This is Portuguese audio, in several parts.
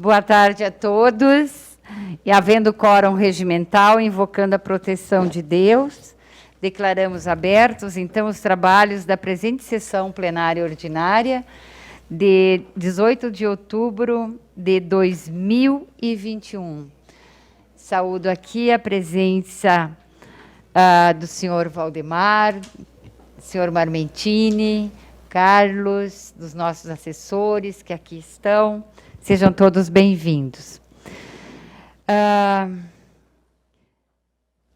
Boa tarde a todos. E havendo quórum regimental, invocando a proteção de Deus, declaramos abertos, então, os trabalhos da presente sessão plenária ordinária de 18 de outubro de 2021. Saúdo aqui a presença do senhor Valdemar, senhor Marmentini, Carlos, dos nossos assessores que aqui estão. Sejam todos bem-vindos.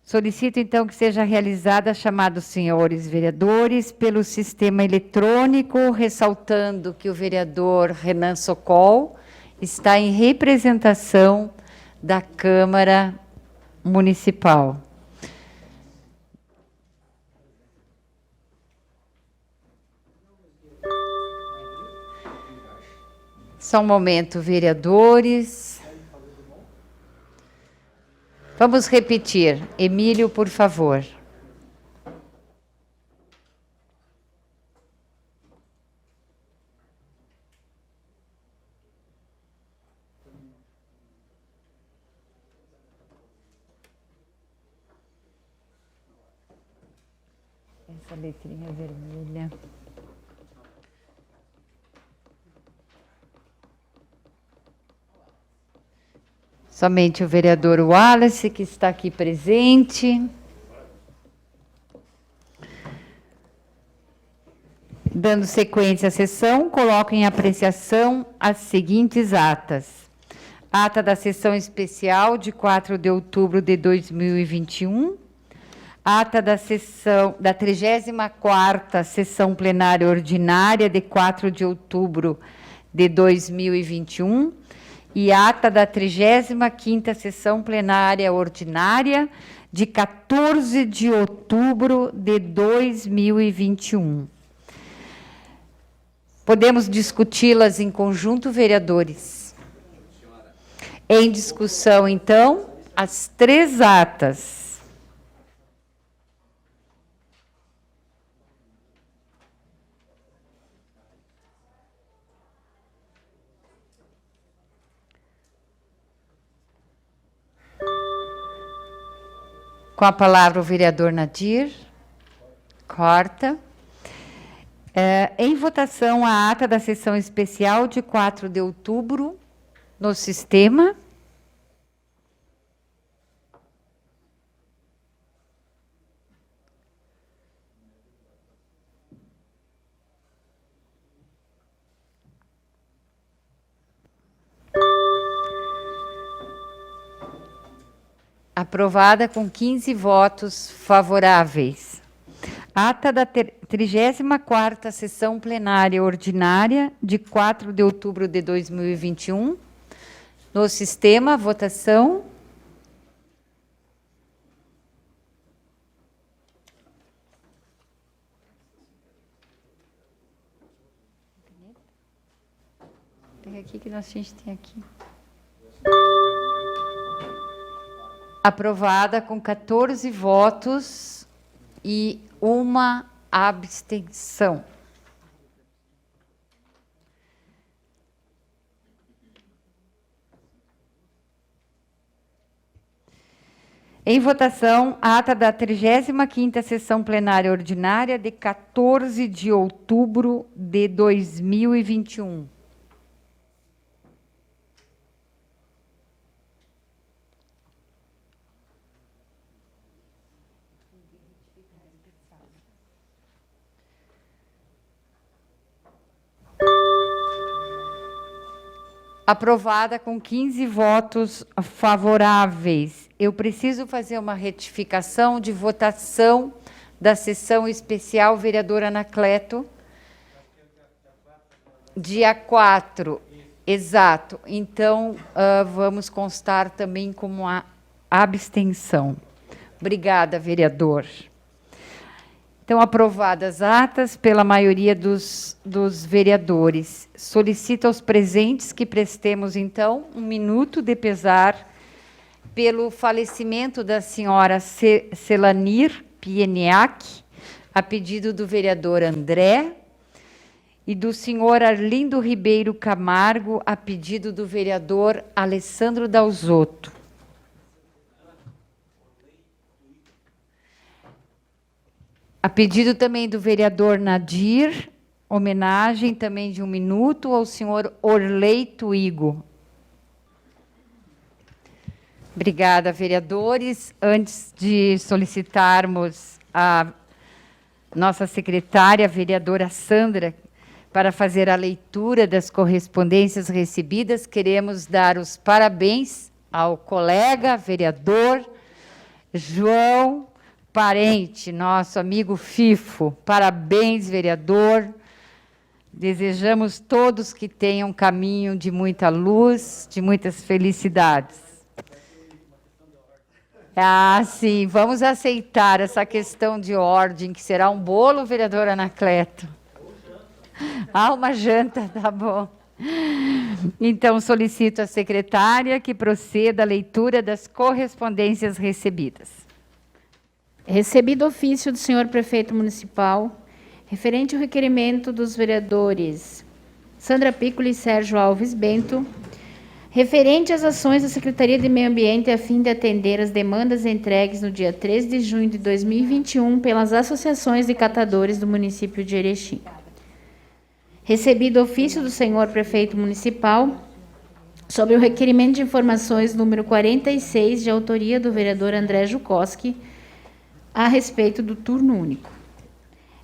Solicito, então, que seja realizada a chamada dos senhores vereadores pelo sistema eletrônico, ressaltando que o vereador Renan Socol está em representação da Câmara Municipal. Só um momento, vereadores. Vamos repetir. Emílio, por favor. Essa letrinha vermelha. Somente o vereador Wallace, que está aqui presente. Dando sequência à sessão, coloco em apreciação as seguintes atas. Ata da sessão especial de 4 de outubro de 2021. Ata da 34ª sessão plenária ordinária de 4 de outubro de 2021. E ata da 35ª sessão plenária ordinária de 14 de outubro de 2021. Podemos discuti-las em conjunto, vereadores? Em discussão, então, as três atas. Com a palavra o vereador Nadir. Corta. Em votação, a ata da sessão especial de 4 de outubro no sistema. Aprovada com 15 votos favoráveis. Ata da 34ª sessão plenária ordinária de 4 de outubro de 2021. No sistema, votação. Pega aqui que a gente tem aqui. Aprovada com 14 votos e uma abstenção. Em votação, a ata da 35ª sessão plenária ordinária de 14 de outubro de 2021. Aprovada com 15 votos favoráveis. Eu preciso fazer uma retificação de votação da sessão especial, vereadora Anacleto. Dia 4, exato. Então, vamos constar também como a abstenção. Obrigada, vereador. Então, aprovadas atas pela maioria dos vereadores. Solicito aos presentes que prestemos, então, um minuto de pesar pelo falecimento da senhora Celanir Pieniak, a pedido do vereador André, e do senhor Arlindo Ribeiro Camargo, a pedido do vereador Alessandro Dalzotto. A pedido também do vereador Nadir, homenagem também de 1 minuto ao senhor Orley Tuigo. Obrigada, vereadores. Antes de solicitarmos a nossa secretária, a vereadora Sandra, para fazer a leitura das correspondências recebidas, queremos dar os parabéns ao colega vereador João Parente, nosso amigo Fifo. Parabéns, vereador. Desejamos todos que tenham um caminho de muita luz, de muitas felicidades. Ah, sim, vamos aceitar essa questão de ordem, que será um bolo, vereador Anacleto. Ah, uma janta, tá bom. Então, solicito à secretária que proceda à leitura das correspondências recebidas. Recebido ofício do senhor prefeito municipal, referente ao requerimento dos vereadores Sandra Piccoli e Sérgio Alves Bento, referente às ações da Secretaria de Meio Ambiente a fim de atender as demandas entregues no dia 13 de junho de 2021 pelas associações de catadores do município de Erechim. Recebido ofício do senhor prefeito municipal sobre o requerimento de informações número 46, de autoria do vereador André Jukoski, a respeito do turno único.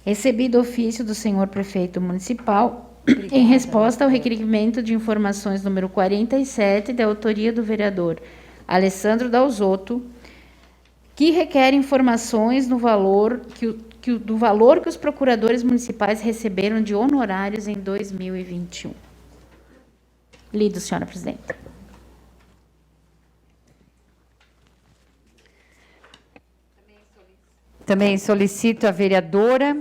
Recebido ofício do senhor prefeito municipal em resposta ao requerimento de informações número 47, de autoria do vereador Alessandro Dalzotto, que requer informações no valor do valor que os procuradores municipais receberam de honorários em 2021. Lido, senhora presidenta. Também solicito a vereadora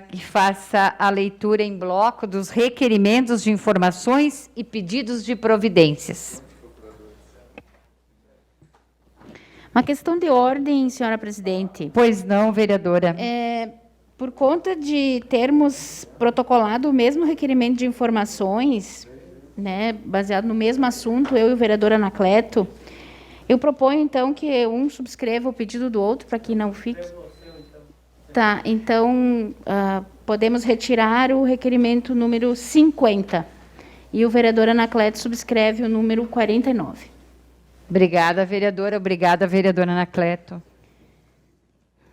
que faça a leitura em bloco dos requerimentos de informações e pedidos de providências. Uma questão de ordem, senhora presidente. Pois não, vereadora. Por conta de termos protocolado o mesmo requerimento de informações, né, baseado no mesmo assunto, eu e o vereador Anacleto, eu proponho, então, que um subscreva o pedido do outro, para que não fique. Tá, então, podemos retirar o requerimento número 50. E o vereador Anacleto subscreve o número 49. Obrigada, vereadora. Obrigada, vereadora Anacleto.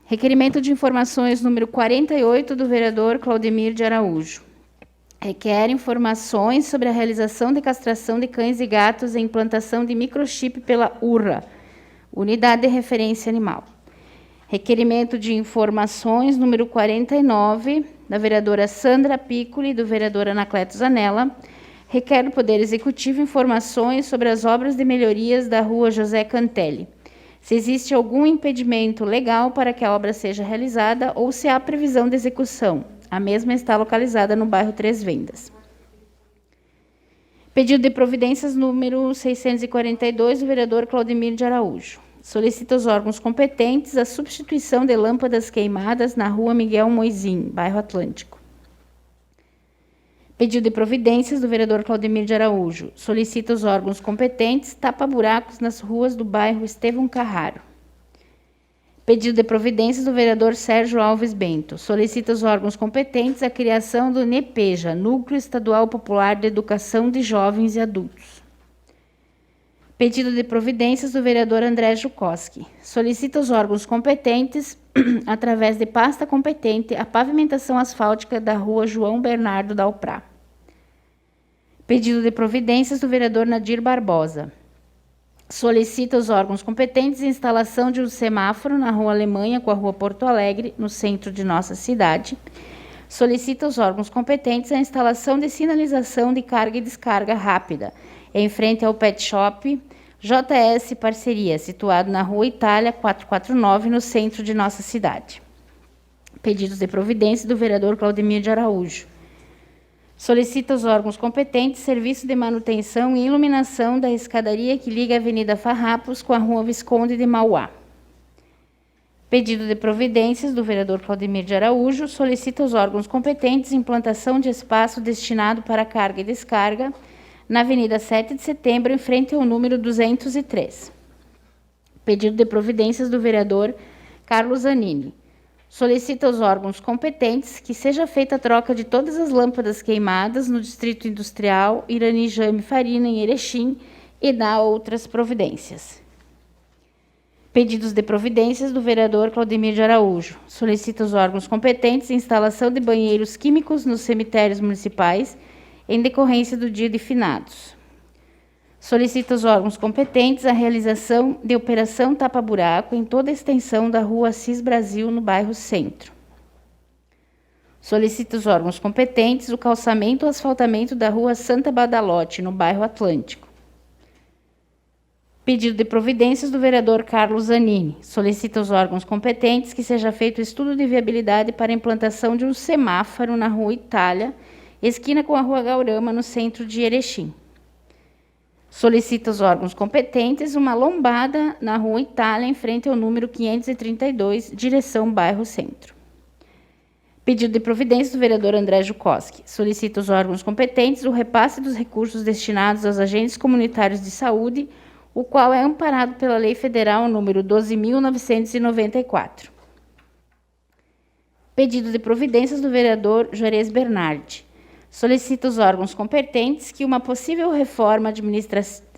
Requerimento de informações número 48, do vereador Claudemir de Araújo. Requer informações sobre a realização de castração de cães e gatos e implantação de microchip pela URRA, Unidade de Referência Animal. Requerimento de informações número 49, da vereadora Sandra Piccoli e do vereador Anacleto Zanella. Requer do Poder Executivo informações sobre as obras de melhorias da rua José Cantelli. Se existe algum impedimento legal para que a obra seja realizada ou se há previsão de execução. A mesma está localizada no bairro Três Vendas. Pedido de providências número 642, do vereador Claudemir de Araújo. Solicita aos órgãos competentes a substituição de lâmpadas queimadas na rua Miguel Moisim, bairro Atlântico. Pedido de providências do vereador Claudemir de Araújo. Solicita aos órgãos competentes tapa-buracos nas ruas do bairro Estevão Carraro. Pedido de providências do vereador Sérgio Alves Bento. Solicita aos órgãos competentes a criação do NEPEJA, Núcleo Estadual Popular de Educação de Jovens e Adultos. Pedido de providências do vereador André Jukoski. Solicita aos órgãos competentes, através de pasta competente, a pavimentação asfáltica da rua João Bernardo Dalprá. Pedido de providências do vereador Nadir Barbosa. Solicita aos órgãos competentes a instalação de um semáforo na Rua Alemanha com a Rua Porto Alegre, no centro de nossa cidade. Solicita aos órgãos competentes a instalação de sinalização de carga e descarga rápida, em frente ao Pet Shop JS Parceria, situado na Rua Itália 449, no centro de nossa cidade. Pedidos de providência do vereador Claudemir de Araújo. Solicita aos órgãos competentes serviço de manutenção e iluminação da escadaria que liga a Avenida Farrapos com a Rua Visconde de Mauá. Pedido de providências do vereador Claudemir de Araújo, solicita aos órgãos competentes implantação de espaço destinado para carga e descarga na Avenida 7 de Setembro, em frente ao número 203. Pedido de providências do vereador Carlos Zanini. Solicita aos órgãos competentes que seja feita a troca de todas as lâmpadas queimadas no Distrito Industrial Irani Jaime Farina, em Erechim, e dá outras providências. Pedidos de providências do vereador Claudemir de Araújo. Solicita aos órgãos competentes a instalação de banheiros químicos nos cemitérios municipais em decorrência do Dia de Finados. Solicita aos órgãos competentes a realização de operação tapa-buraco em toda a extensão da rua Assis Brasil, no bairro Centro. Solicita aos órgãos competentes o calçamento ou asfaltamento da rua Santa Badalote, no bairro Atlântico. Pedido de providências do vereador Carlos Zanini. Solicita aos órgãos competentes que seja feito estudo de viabilidade para a implantação de um semáforo na rua Itália, esquina com a rua Gaurama, no centro de Erechim. Solicita aos órgãos competentes uma lombada na rua Itália, em frente ao número 532, direção bairro Centro. Pedido de providência do vereador André Jukoski. Solicita aos órgãos competentes o repasse dos recursos destinados aos agentes comunitários de saúde, o qual é amparado pela Lei Federal número 12.994. Pedido de providências do vereador Juarez Bernardi. Solicita aos órgãos competentes que uma possível reforma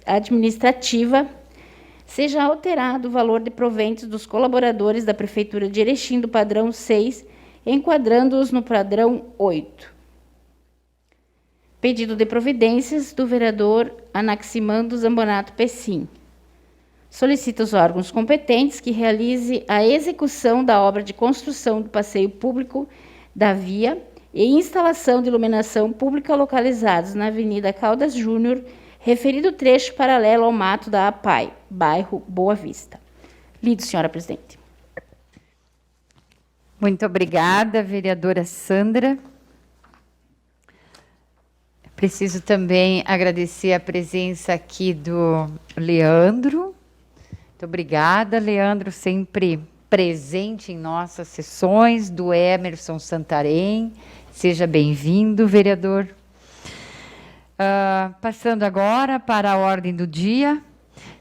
administrativa seja alterado o valor de proventos dos colaboradores da Prefeitura de Erechim do padrão 6, enquadrando-os no padrão 8. Pedido de providências do vereador Anaximandro Zambonato Pessim. Solicita aos órgãos competentes que realize a execução da obra de construção do passeio público da via e instalação de iluminação pública localizados na Avenida Caldas Júnior, referido trecho paralelo ao mato da APAI, bairro Boa Vista. Lido, senhora presidente. Muito obrigada, vereadora Sandra. Preciso também agradecer a presença aqui do Leandro. Muito obrigada, Leandro, sempre presente em nossas sessões, do Emerson Santarém. Seja bem-vindo, vereador. Passando agora para a ordem do dia,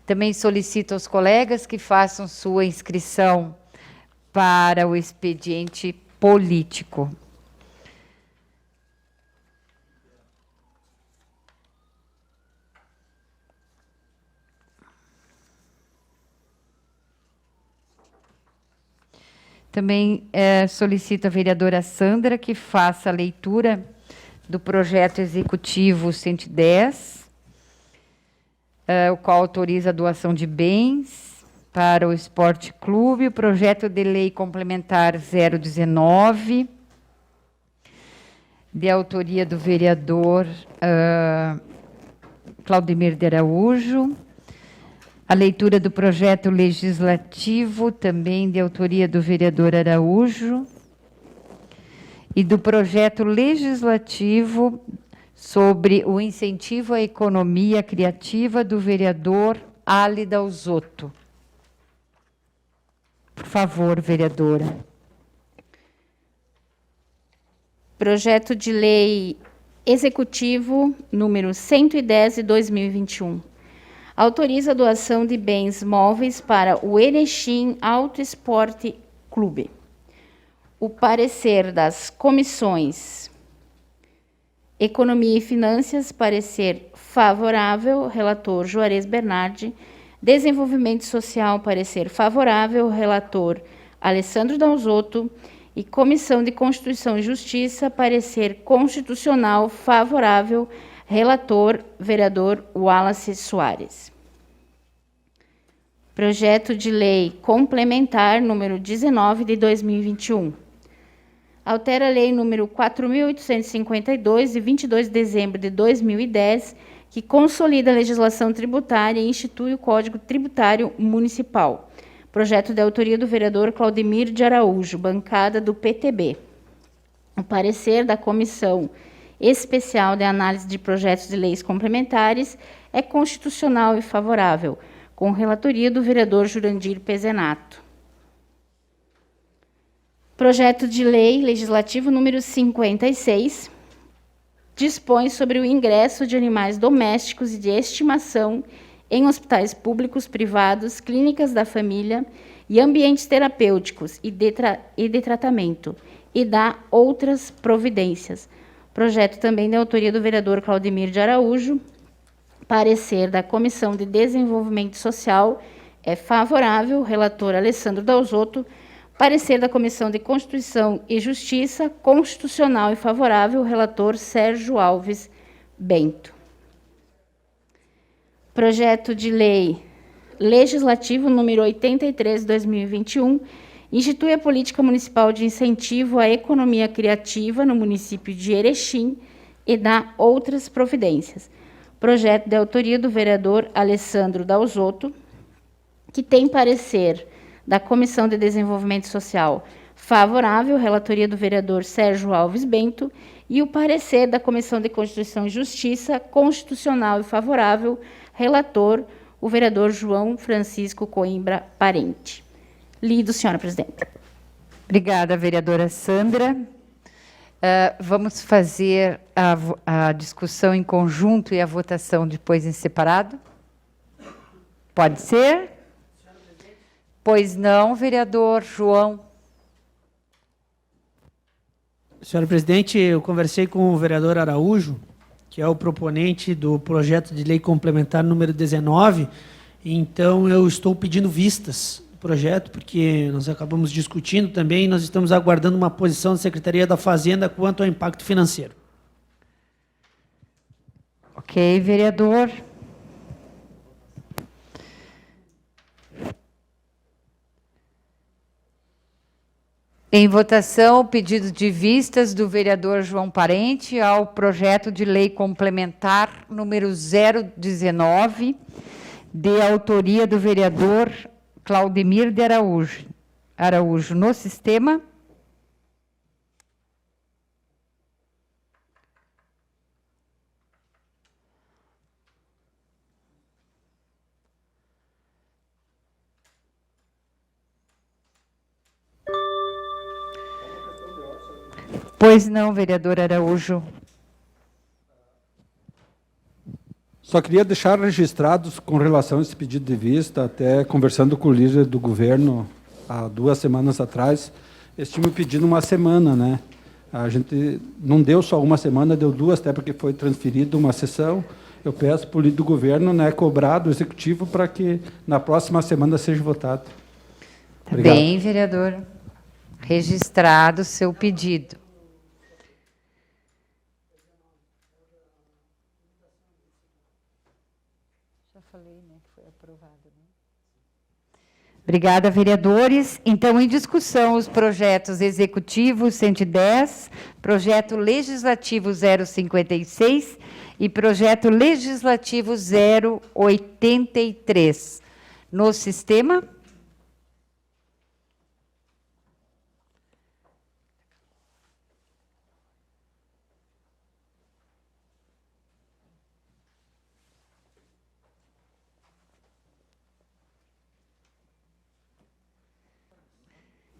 também solicito aos colegas que façam sua inscrição para o expediente político. Também solicito a vereadora Sandra que faça a leitura do projeto executivo 110, o qual autoriza a doação de bens para o Esporte Clube, o projeto de lei complementar 019, de autoria do vereador Claudemir de Araújo, a leitura do projeto legislativo, também de autoria do vereador Araújo, e do projeto legislativo sobre o incentivo à economia criativa do vereador Álida Osotto. Por favor, vereadora. Projeto de lei executivo número 110 de 2021. Autoriza a doação de bens móveis para o Erechim Auto Esporte Clube. O parecer das comissões Economia e Finanças, parecer favorável, relator Juarez Bernardi. Desenvolvimento Social, parecer favorável, relator Alessandro Dalzotto. E Comissão de Constituição e Justiça, parecer constitucional favorável, relator vereador Wallace Soares. Projeto de lei complementar número 19 de 2021. Altera a lei número 4.852, de 22 de dezembro de 2010, que consolida a legislação tributária e institui o Código Tributário Municipal. Projeto de autoria do vereador Claudemir de Araújo, bancada do PTB. O parecer da Comissão Especial de Análise de Projetos de Leis Complementares é constitucional e favorável, com relatoria do vereador Jurandir Pezenato. Projeto de lei legislativo número 56, dispõe sobre o ingresso de animais domésticos e de estimação em hospitais públicos, privados, clínicas da família e ambientes terapêuticos e de tratamento, e dá outras providências. Projeto também de autoria do vereador Claudemir de Araújo. Parecer da Comissão de Desenvolvimento Social é favorável. Relator Alessandro Dalzotto. Parecer da Comissão de Constituição e Justiça, constitucional e favorável. Relator Sérgio Alves Bento. Projeto de lei legislativo número 83, 2021, institui a política municipal de incentivo à economia criativa no município de Erechim e dá outras providências. Projeto de autoria do vereador Alessandro Dalzotto, que tem parecer da Comissão de Desenvolvimento Social favorável, relatoria do vereador Sérgio Alves Bento, e o parecer da Comissão de Constituição e Justiça, constitucional e favorável, relator, o vereador João Francisco Coimbra Parente. Lido, senhora presidente. Obrigada, vereadora Sandra. Vamos fazer a discussão em conjunto e a votação depois em separado? Pode ser? Pois não, vereador João. Senhora presidente, eu conversei com o vereador Araújo, que é o proponente do projeto de lei complementar número 19, então eu estou pedindo vistas do projeto, porque nós acabamos discutindo também, nós estamos aguardando uma posição da Secretaria da Fazenda quanto ao impacto financeiro. Ok, vereador. Em votação, o pedido de vistas do vereador João Parente ao projeto de lei complementar número 019, de autoria do vereador Claudemir de Araújo. No sistema. Pois não, vereador Araújo. Só queria deixar registrados com relação a esse pedido de vista, até conversando com o líder do governo há 2 semanas atrás, eles tinham pedido uma semana, né? A gente não deu só uma semana, deu 2, até porque foi transferido uma sessão. Eu peço para o líder do governo, né, cobrar do executivo para que na próxima semana seja votado. Obrigado. Bem, vereador. Registrado o seu pedido. Obrigada, vereadores. Então, em discussão, os projetos executivos 110, projeto legislativo 056 e projeto legislativo 083. No sistema.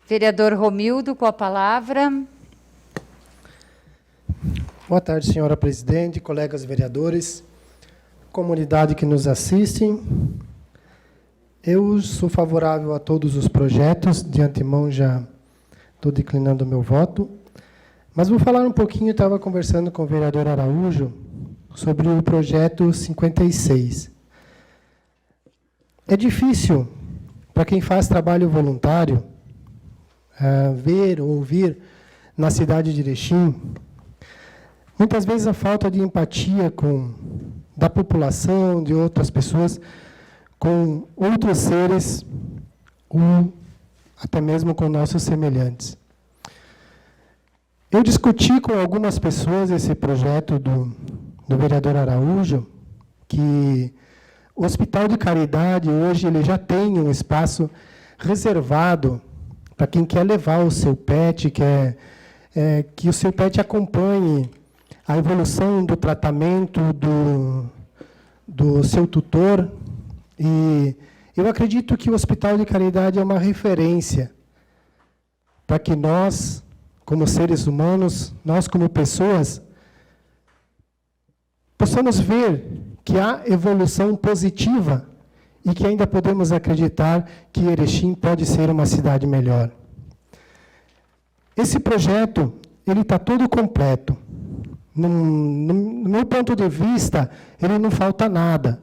Vereador Romildo, com a palavra. Boa tarde, senhora presidente, colegas vereadores, comunidade que nos assiste. Eu sou favorável a todos os projetos, de antemão já estou declinando o meu voto, mas vou falar um pouquinho, estava conversando com o vereador Araújo sobre o projeto 56. É difícil, para quem faz trabalho voluntário, ver ou ouvir na cidade de Erechim, muitas vezes a falta de empatia da população, de outras pessoas, com outros seres, ou até mesmo com nossos semelhantes. Eu discuti com algumas pessoas esse projeto do vereador Araújo, que o Hospital de Caridade, hoje, ele já tem um espaço reservado para quem quer levar o seu pet, que o seu pet acompanhe a evolução do tratamento do seu tutor. E eu acredito que o Hospital de Caridade é uma referência para que nós, como seres humanos, nós como pessoas, possamos ver que há evolução positiva e que ainda podemos acreditar que Erechim pode ser uma cidade melhor. Esse projeto, ele está todo completo. No meu ponto de vista, ele não falta nada.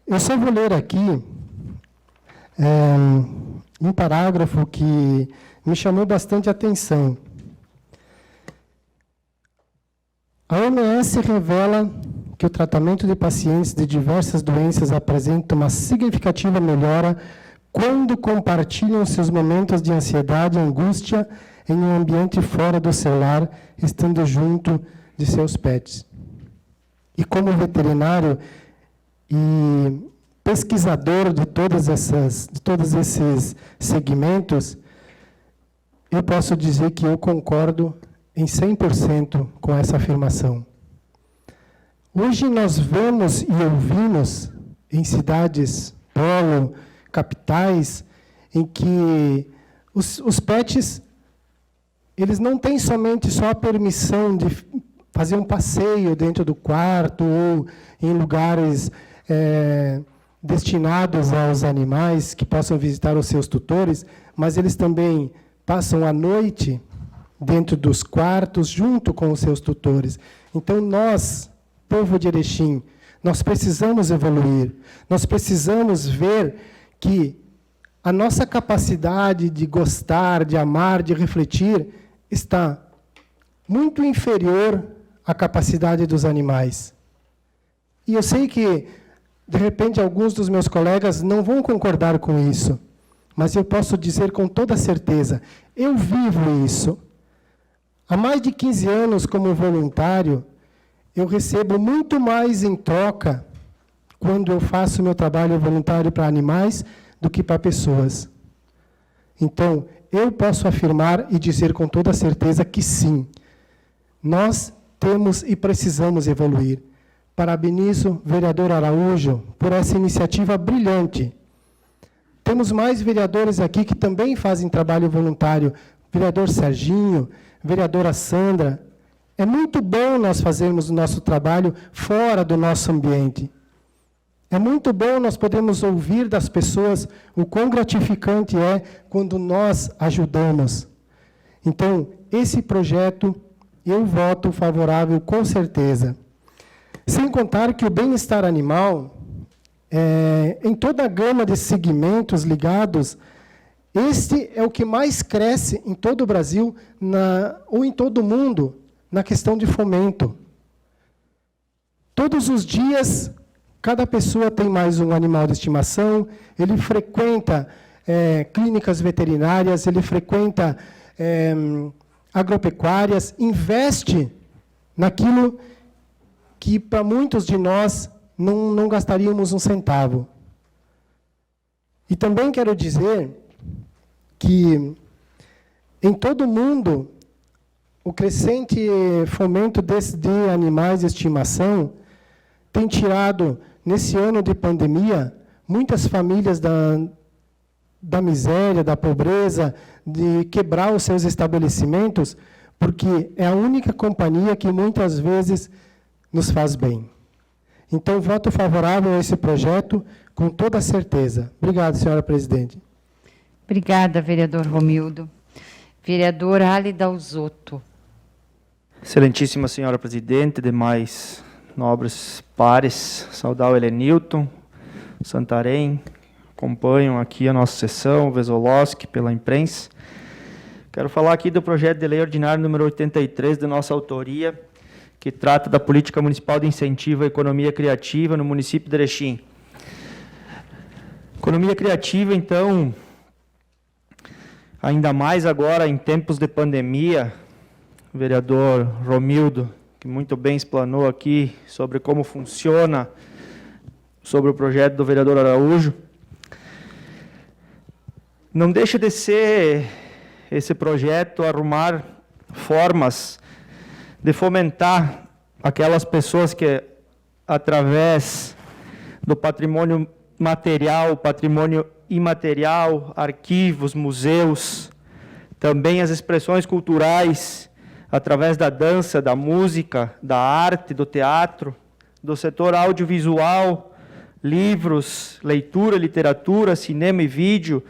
Eu só vou ler aqui um parágrafo que me chamou bastante atenção. A OMS revela que o tratamento de pacientes de diversas doenças apresenta uma significativa melhora quando compartilham seus momentos de ansiedade e angústia em um ambiente fora do seu lar, estando junto de seus pets. E como veterinário e pesquisador de todos esses segmentos, eu posso dizer que eu concordo em 100% com essa afirmação. Hoje nós vemos e ouvimos em cidades, polo, capitais, em que os pets, eles não têm somente só a permissão de fazer um passeio dentro do quarto ou em lugares destinados aos animais que possam visitar os seus tutores, mas eles também passam a noite dentro dos quartos junto com os seus tutores. Então nós, povo de Erechim, nós precisamos evoluir, nós precisamos ver que a nossa capacidade de gostar, de amar, de refletir, está muito inferior à capacidade dos animais. E eu sei que, de repente, alguns dos meus colegas não vão concordar com isso, mas eu posso dizer com toda certeza, eu vivo isso. Há mais de 15 anos, como voluntário, eu recebo muito mais em troca quando eu faço meu trabalho voluntário para animais do que para pessoas. Então, eu posso afirmar e dizer com toda certeza que sim, nós temos e precisamos evoluir. Parabenizo o vereador Araújo por essa iniciativa brilhante. Temos mais vereadores aqui que também fazem trabalho voluntário. Vereador Serginho, vereadora Sandra. É muito bom nós fazermos o nosso trabalho fora do nosso ambiente. É muito bom nós podermos ouvir das pessoas o quão gratificante é quando nós ajudamos. Então, esse projeto, eu voto favorável com certeza. Sem contar que o bem-estar animal, em toda a gama de segmentos ligados, este é o que mais cresce em todo o Brasil, ou em todo o mundo, na questão de fomento. Todos os dias, cada pessoa tem mais um animal de estimação, ele frequenta clínicas veterinárias, ele frequenta agropecuárias, investe naquilo que, para muitos de nós, não gastaríamos um centavo. E também quero dizer que, em todo o mundo, o crescente fomento de animais de estimação tem tirado, nesse ano de pandemia, muitas famílias da miséria, da pobreza, de quebrar os seus estabelecimentos, porque é a única companhia que muitas vezes nos faz bem. Então, voto favorável a esse projeto, com toda certeza. Obrigado, senhora presidente. Obrigada, vereador Romildo. Vereador Ali Dalzotto. Excelentíssima senhora presidente, demais nobres pares, saudar o Helenilton, Santarém, acompanham aqui a nossa sessão, o Vesolowski, pela imprensa. Quero falar aqui do projeto de lei ordinário número 83, de nossa autoria, que trata da política municipal de incentivo à economia criativa no município de Erechim. Economia criativa, então, ainda mais agora em tempos de pandemia, o vereador Romildo, que muito bem explanou aqui sobre como funciona, sobre o projeto do vereador Araújo, não deixa de ser esse projeto arrumar formas de fomentar aquelas pessoas que, através do patrimônio material, patrimônio imaterial, arquivos, museus, também as expressões culturais, através da dança, da música, da arte, do teatro, do setor audiovisual, livros, leitura, literatura, cinema e vídeo,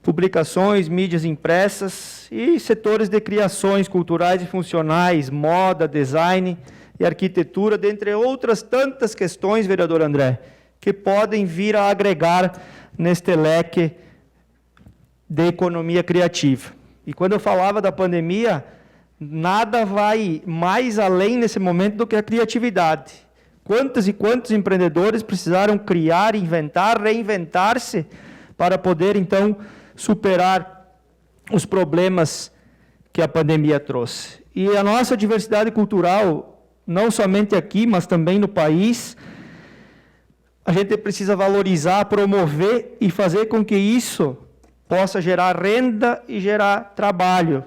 publicações, mídias impressas e setores de criações culturais e funcionais, moda, design e arquitetura, dentre outras tantas questões, vereador André, que podem vir a agregar neste leque de economia criativa. E quando eu falava da pandemia, nada vai mais além nesse momento do que a criatividade. Quantos e quantos empreendedores precisaram criar, inventar, reinventar-se para poder, então, superar os problemas que a pandemia trouxe. E a nossa diversidade cultural, não somente aqui, mas também no país, a gente precisa valorizar, promover e fazer com que isso possa gerar renda e gerar trabalho.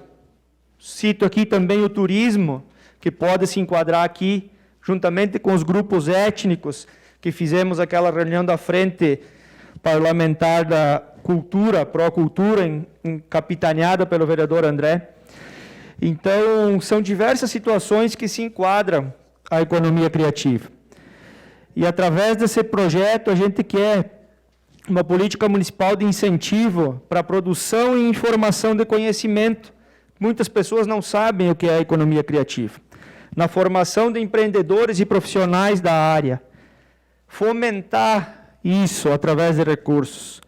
Cito aqui também o turismo, que pode se enquadrar aqui, juntamente com os grupos étnicos, que fizemos aquela reunião da Frente Parlamentar da Cultura, Pró-Cultura, capitaneada pelo vereador André. Então, são diversas situações que se enquadram à economia criativa. E, através desse projeto, a gente quer uma política municipal de incentivo para a produção e informação de conhecimento. Muitas pessoas não sabem o que é a economia criativa. Na formação de empreendedores e profissionais da área. Fomentar isso através de recursos.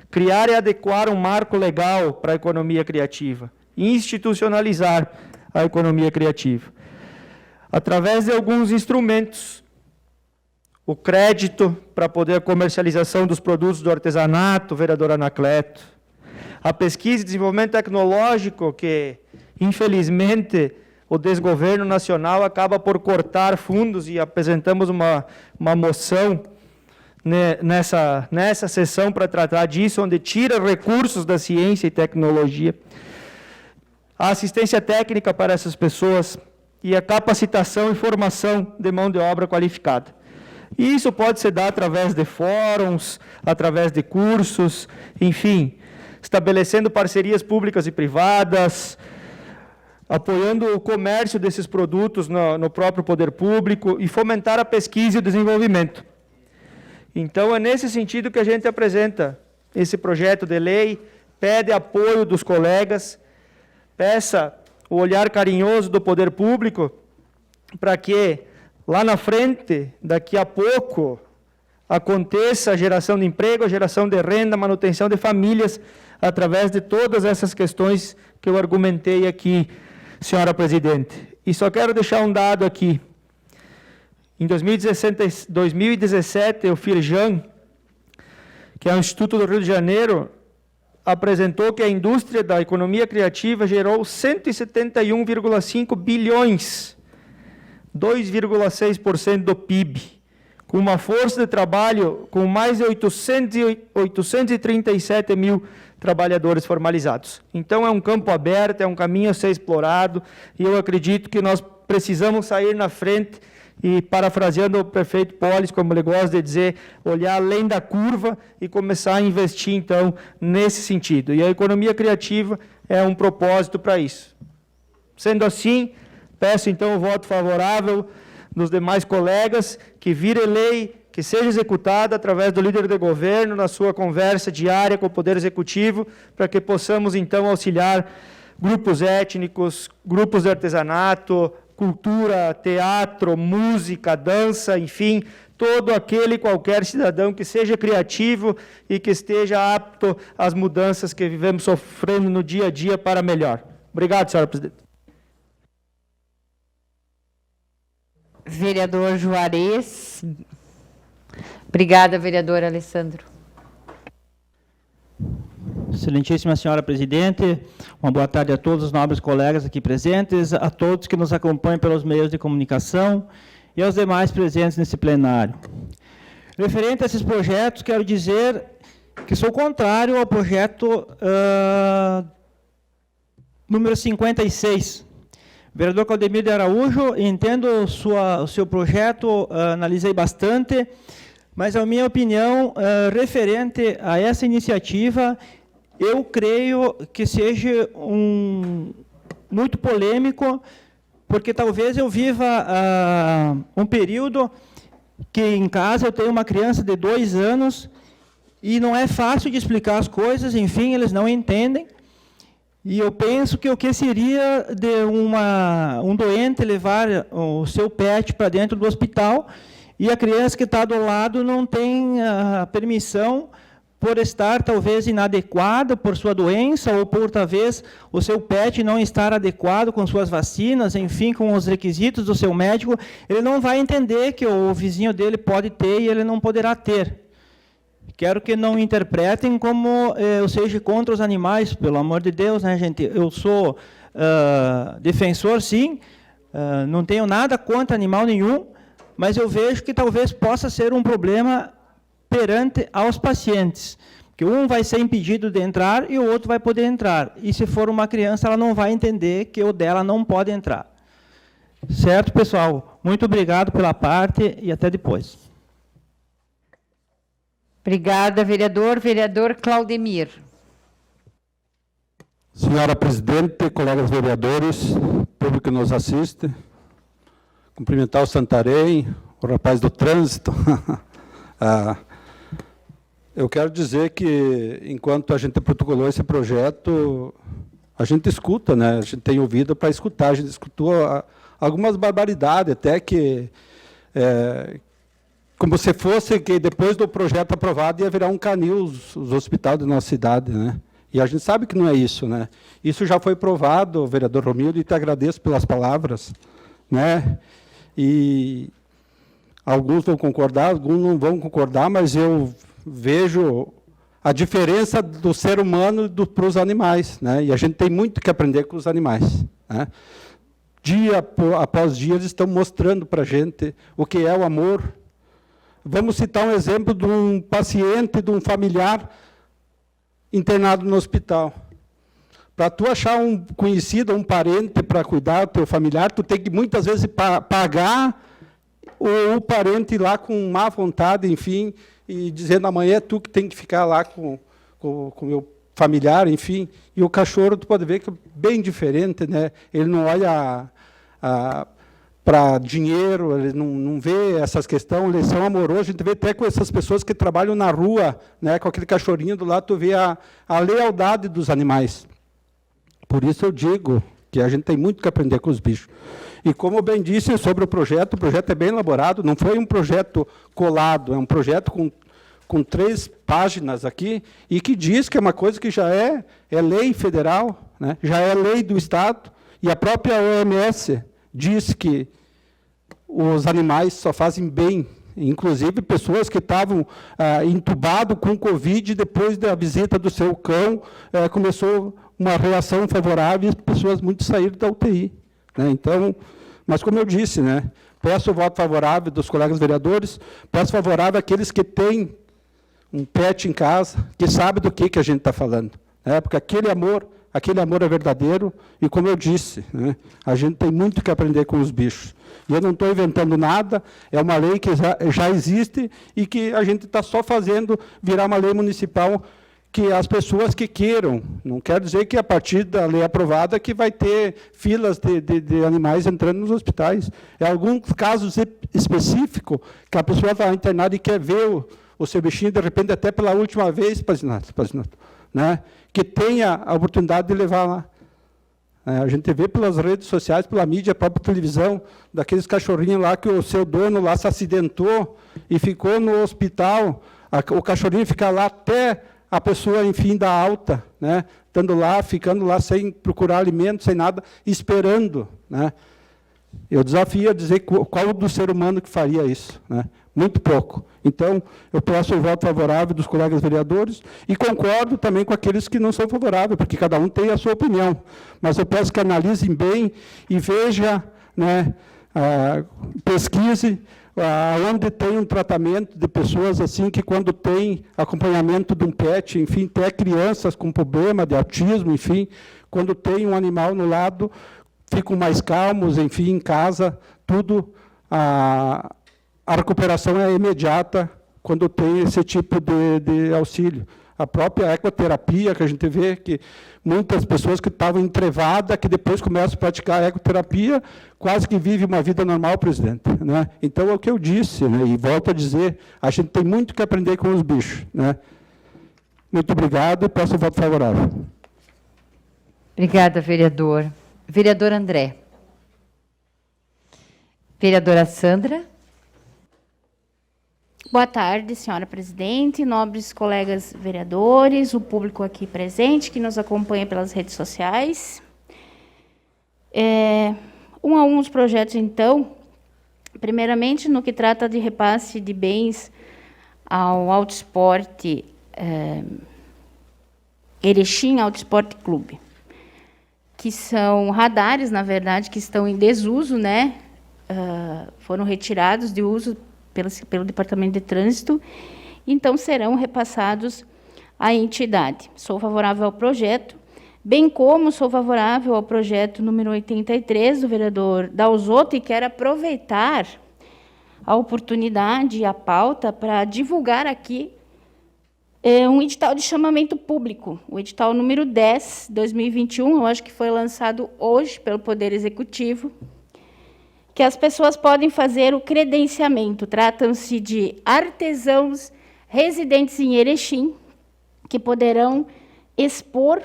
Criar e adequar um marco legal para a economia criativa. Institucionalizar a economia criativa. Através de alguns instrumentos. O crédito para poder a comercialização dos produtos do artesanato, vereador Anacleto. A pesquisa e desenvolvimento tecnológico, que, infelizmente, o desgoverno nacional acaba por cortar fundos, e apresentamos uma moção nessa sessão para tratar disso, onde tira recursos da ciência e tecnologia. A assistência técnica para essas pessoas e a capacitação e formação de mão de obra qualificada. E isso pode ser dado através de fóruns, através de cursos, enfim, estabelecendo parcerias públicas e privadas, apoiando o comércio desses produtos no próprio poder público e fomentar a pesquisa e o desenvolvimento. Então, é nesse sentido que a gente apresenta esse projeto de lei, pede apoio dos colegas, peça o olhar carinhoso do poder público para que, lá na frente, daqui a pouco, aconteça a geração de emprego, a geração de renda, a manutenção de famílias, através de todas essas questões que eu argumentei aqui, senhora presidente. E só quero deixar um dado aqui. Em 2017, o FIRJAN, que é o Instituto do Rio de Janeiro, apresentou que a indústria da economia criativa gerou 171,5 bilhões, 2,6% do PIB, com uma força de trabalho com mais de 837 mil trabalhadores formalizados. Então, é um campo aberto, é um caminho a ser explorado, e eu acredito que nós precisamos sair na frente e, parafraseando o prefeito Polis, como ele gosta de dizer, olhar além da curva e começar a investir, então, nesse sentido. E a economia criativa é um propósito para isso. Sendo assim, peço, então, o voto favorável dos demais colegas, que vire lei, que seja executada através do líder de governo, na sua conversa diária com o Poder Executivo, para que possamos, então, auxiliar grupos étnicos, grupos de artesanato, cultura, teatro, música, dança, enfim, todo aquele qualquer cidadão que seja criativo e que esteja apto às mudanças que vivemos sofrendo no dia a dia para melhor. Obrigado, senhora presidente. Vereador Juarez. Obrigada, vereador Alessandro. Excelentíssima senhora presidente, uma boa tarde a todos os nobres colegas aqui presentes, a todos que nos acompanham pelos meios de comunicação e aos demais presentes nesse plenário. Referente a esses projetos, quero dizer que sou contrário ao projeto número 56. Vereador Claudemir de Araújo, entendo o seu projeto, analisei bastante, mas a minha opinião referente a essa iniciativa eu creio que seja muito polêmico, porque talvez eu viva um período que em casa eu tenho uma criança de 2 anos e não é fácil de explicar as coisas, enfim, eles não entendem. E eu penso que o que seria de um doente levar o seu pet para dentro do hospital e a criança que está do lado não tem a permissão, por estar talvez inadequada por sua doença, ou por talvez o seu pet não estar adequado com suas vacinas, enfim, com os requisitos do seu médico, ele não vai entender que o vizinho dele pode ter e ele não poderá ter. Quero que não interpretem como eu seja contra os animais, pelo amor de Deus, né, gente? Eu sou defensor, sim, não tenho nada contra animal nenhum, mas eu vejo que talvez possa ser um problema perante aos pacientes, que um vai ser impedido de entrar e o outro vai poder entrar. E se for uma criança, ela não vai entender que o dela não pode entrar. Certo, pessoal? Muito obrigado pela parte e até depois. Obrigada, vereador. Vereador Claudemir. Senhora presidente, colegas vereadores, público que nos assiste, cumprimentar o Santarém, o rapaz do trânsito. Eu quero dizer que, enquanto a gente protocolou esse projeto, a gente escuta, né? A gente tem ouvido para escutar. A gente escutou algumas barbaridades, até que, como se fosse que depois do projeto aprovado ia virar um canil os hospitais da nossa cidade, né? E a gente sabe que não é isso, né? Isso já foi provado, vereador Romildo, e te agradeço pelas palavras, né? E alguns vão concordar, alguns não vão concordar, mas eu vejo a diferença do ser humano para os animais, né? E a gente tem muito que aprender com os animais, né? Dia após dia eles estão mostrando para a gente o que é o amor. Vamos citar um exemplo de um paciente, de um familiar internado no hospital. Para tu achar um conhecido, um parente para cuidar do teu familiar, tu tem que muitas vezes pagar o parente ir lá com má vontade, enfim, e dizendo amanhã é tu que tem que ficar lá com o meu familiar, enfim. E o cachorro, tu pode ver que é bem diferente, né? Ele não olha para dinheiro, ele não vê essas questões, eles são amorosos. A gente vê até com essas pessoas que trabalham na rua, né, com aquele cachorrinho do lado, tu vê a lealdade dos animais. Por isso eu digo que a gente tem muito que aprender com os bichos. E como bem disse sobre o projeto é bem elaborado, não foi um projeto colado, é um projeto com 3 páginas aqui, e que diz que é uma coisa que já é lei federal, né, já é lei do Estado, e a própria OMS diz que os animais só fazem bem, inclusive pessoas que estavam entubadas com Covid, depois da visita do seu cão, começou uma reação favorável e pessoas muito saíram da UTI. Né? Então, mas como eu disse, né, peço o voto favorável dos colegas vereadores, peço favorável àqueles que têm um pet em casa, que sabe do que a gente está falando. Né? Porque aquele amor é verdadeiro, e como eu disse, né, a gente tem muito que aprender com os bichos. E eu não estou inventando nada, é uma lei que já existe e que a gente está só fazendo virar uma lei municipal, que as pessoas que queiram, não quer dizer que a partir da lei aprovada que vai ter filas de animais entrando nos hospitais. É alguns casos específicos que a pessoa está internada e quer ver o seu bichinho, de repente, até pela última vez, né, que tenha a oportunidade de levar lá. A gente vê pelas redes sociais, pela mídia, a própria televisão, daqueles cachorrinhos lá que o seu dono lá se acidentou e ficou no hospital, o cachorrinho fica lá até a pessoa, enfim, dar alta, né? Estando lá, ficando lá sem procurar alimento, sem nada, esperando. Né? Eu desafio a dizer qual do ser humano que faria isso. Né? Muito pouco. Então, eu peço o voto favorável dos colegas vereadores e concordo também com aqueles que não são favoráveis, porque cada um tem a sua opinião. Mas eu peço que analisem bem e vejam, né, pesquise onde tem um tratamento de pessoas assim que, quando tem acompanhamento de um pet, enfim, até crianças com problema de autismo, enfim, quando tem um animal no lado, ficam mais calmos, enfim, em casa, tudo, a recuperação é imediata quando tem esse tipo de auxílio. A própria ecoterapia, que a gente vê que muitas pessoas que estavam entrevadas, que depois começam a praticar a ecoterapia, quase que vivem uma vida normal, presidente, né? Então, é o que eu disse, né? E volto a dizer, a gente tem muito que aprender com os bichos, né? Muito obrigado e peço o voto favorável. Obrigada, vereador. Vereador André. Vereadora Sandra. Boa tarde, senhora presidente, nobres colegas vereadores, o público aqui presente que nos acompanha pelas redes sociais. Um a um os projetos, então. Primeiramente, no que trata de repasse de bens ao Auto Esporte Erechim Auto Esporte Clube, que são radares, na verdade, que estão em desuso, né? Foram retirados de uso pelo Departamento de Trânsito, então serão repassados à entidade. Sou favorável ao projeto, bem como sou favorável ao projeto número 83 do vereador Dalzotto, e quero aproveitar a oportunidade e a pauta para divulgar aqui um edital de chamamento público, o edital número 10, 2021, eu acho que foi lançado hoje pelo Poder Executivo, que as pessoas podem fazer o credenciamento. Tratam-se de artesãos residentes em Erechim, que poderão expor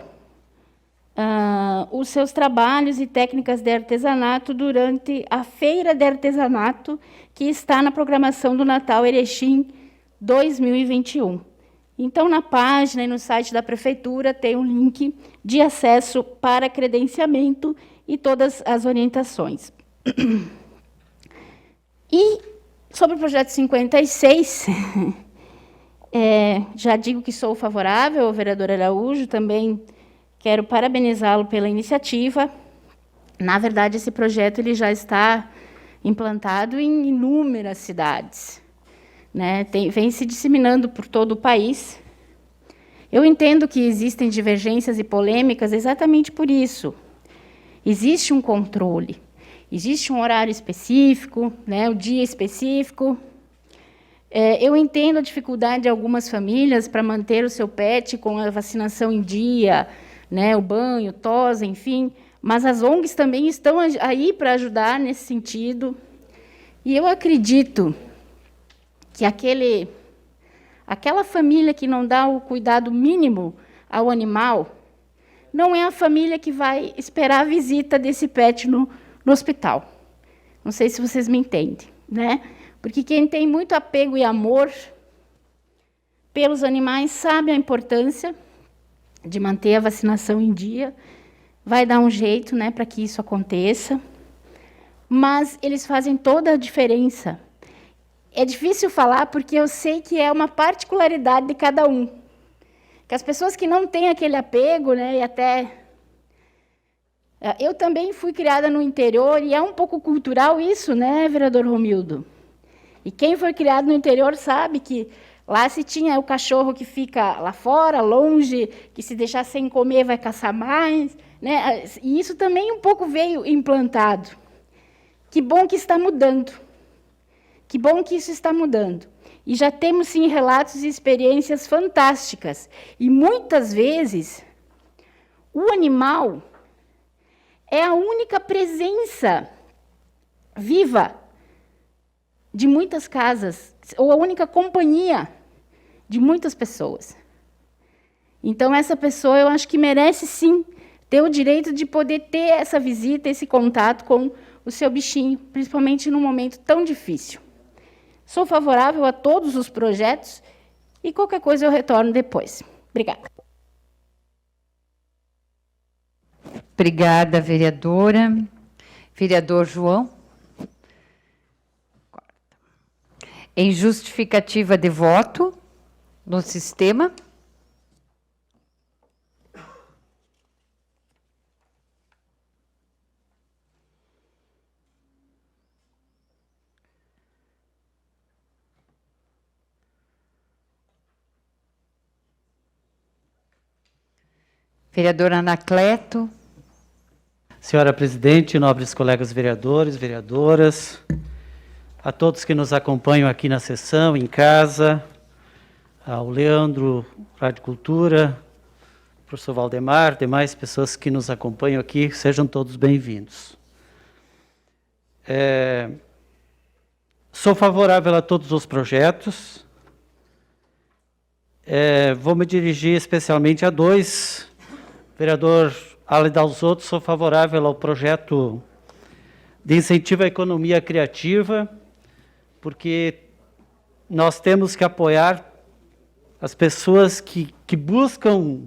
os seus trabalhos e técnicas de artesanato durante a Feira de Artesanato, que está na programação do Natal Erechim 2021. Então, na página e no site da Prefeitura tem um link de acesso para credenciamento e todas as orientações. E, sobre o projeto 56, já digo que sou favorável ao vereador Araújo, também quero parabenizá-lo pela iniciativa. Na verdade, esse projeto ele já está implantado em inúmeras cidades, né? Vem se disseminando por todo o país. Eu entendo que existem divergências e polêmicas exatamente por isso. Existe um controle. Existe um horário específico, né, o dia específico. Eu entendo a dificuldade de algumas famílias para manter o seu pet com a vacinação em dia, né, o banho, tosa, enfim, mas as ONGs também estão aí para ajudar nesse sentido. E eu acredito que aquela família que não dá o cuidado mínimo ao animal não é a família que vai esperar a visita desse pet no hospital. Não sei se vocês me entendem, né? Porque quem tem muito apego e amor pelos animais sabe a importância de manter a vacinação em dia, vai dar um jeito, né, para que isso aconteça, mas eles fazem toda a diferença. É difícil falar porque eu sei que é uma particularidade de cada um. Que as pessoas que não têm aquele apego, né, e até eu também fui criada no interior, e é um pouco cultural isso, né, vereador Romildo? E quem foi criado no interior sabe que lá se tinha o cachorro que fica lá fora, longe, que se deixar sem comer vai caçar mais, né? E isso também um pouco veio implantado. Que bom que está mudando. Que bom que isso está mudando. E já temos, sim, relatos e experiências fantásticas. E, muitas vezes, o animal é a única presença viva de muitas casas, ou a única companhia de muitas pessoas. Então, essa pessoa, eu acho que merece, sim, ter o direito de poder ter essa visita, esse contato com o seu bichinho, principalmente num momento tão difícil. Sou favorável a todos os projetos e qualquer coisa eu retorno depois. Obrigada. Obrigada, vereadora. Vereador João. Em justificativa de voto no sistema. Vereadora Anacleto. Senhora presidente, nobres colegas vereadores, vereadoras, a todos que nos acompanham aqui na sessão, em casa, ao Leandro, Rádio Cultura, professor Valdemar, demais pessoas que nos acompanham aqui, sejam todos bem-vindos. Sou favorável a todos os projetos. Vou me dirigir especialmente a dois. Vereador, além dos outros, sou favorável ao projeto de incentivo à economia criativa, porque nós temos que apoiar as pessoas que buscam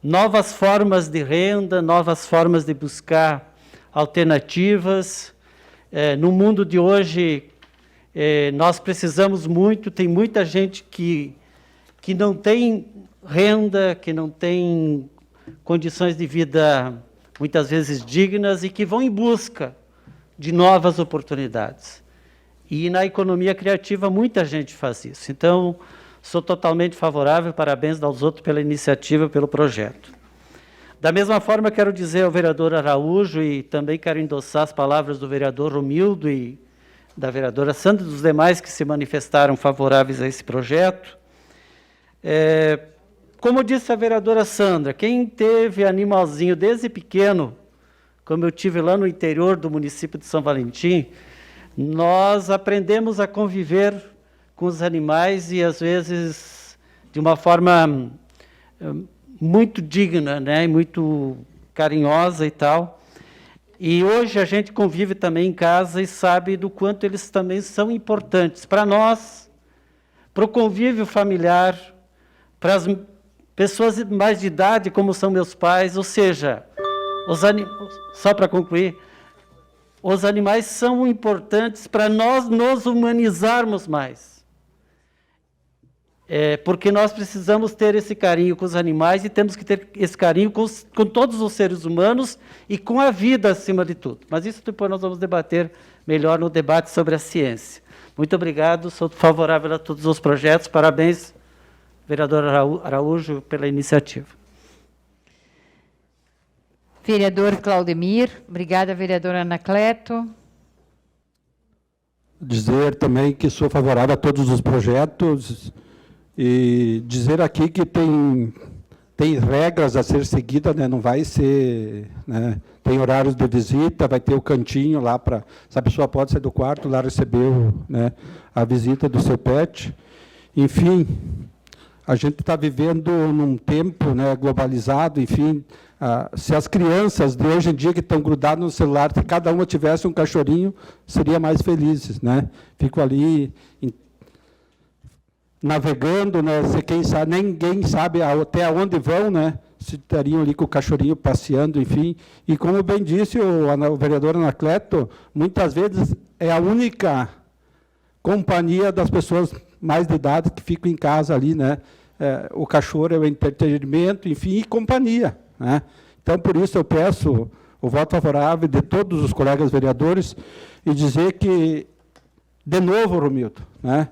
novas formas de renda, novas formas de buscar alternativas. No mundo de hoje, nós precisamos muito, tem muita gente que não tem renda, que não tem condições de vida, muitas vezes dignas, e que vão em busca de novas oportunidades. E na economia criativa, muita gente faz isso. Então, sou totalmente favorável, parabéns aos outros pela iniciativa, pelo projeto. Da mesma forma, quero dizer ao vereador Araújo, e também quero endossar as palavras do vereador Romildo e da vereadora Sandra e dos demais que se manifestaram favoráveis a esse projeto. Como disse a vereadora Sandra, quem teve animalzinho desde pequeno, como eu tive lá no interior do município de São Valentim, nós aprendemos a conviver com os animais e, às vezes, de uma forma muito digna, né, muito carinhosa e tal. E hoje a gente convive também em casa e sabe do quanto eles também são importantes para nós, para o convívio familiar, para as pessoas mais de idade, como são meus pais, ou seja, só para concluir, os animais são importantes para nós nos humanizarmos mais. Porque nós precisamos ter esse carinho com os animais e temos que ter esse carinho com todos os seres humanos e com a vida acima de tudo. Mas isso depois nós vamos debater melhor no debate sobre a ciência. Muito obrigado, sou favorável a todos os projetos. Parabéns, vereador Araújo, pela iniciativa. Vereador Claudemir, obrigada, vereadora Anacleto. Dizer também que sou favorável a todos os projetos e dizer aqui que tem regras a ser seguidas, né? Não vai ser, né? Tem horários de visita, vai ter o cantinho lá para, se a pessoa pode sair do quarto lá receber né, a visita do seu pet. Enfim, a gente está vivendo num tempo, né, globalizado, enfim, se as crianças de hoje em dia que estão grudadas no celular, se cada uma tivesse um cachorrinho, seria mais felizes, né? Fico ali navegando, né? Quem sabe, ninguém sabe até onde vão, né? Se estariam ali com o cachorrinho passeando, enfim. E como bem disse o vereador Anacleto, muitas vezes é a única companhia das pessoas mais de idade que ficam em casa ali, né? O cachorro é o entretenimento, enfim, e companhia, né? Então, por isso, eu peço o voto favorável de todos os colegas vereadores e dizer que, de novo, Romildo, né?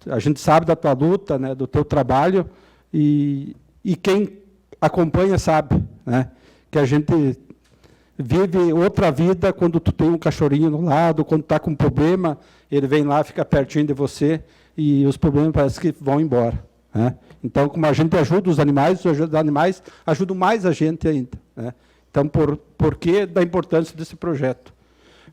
A gente sabe da tua luta, né, do teu trabalho, e quem acompanha sabe, né, que a gente vive outra vida quando tu tem um cachorrinho no lado, quando está com um problema, ele vem lá, fica pertinho de você, e os problemas parece que vão embora, né? Então, como a gente ajuda os animais ajudam mais a gente ainda, né? Então, por que da importância desse projeto?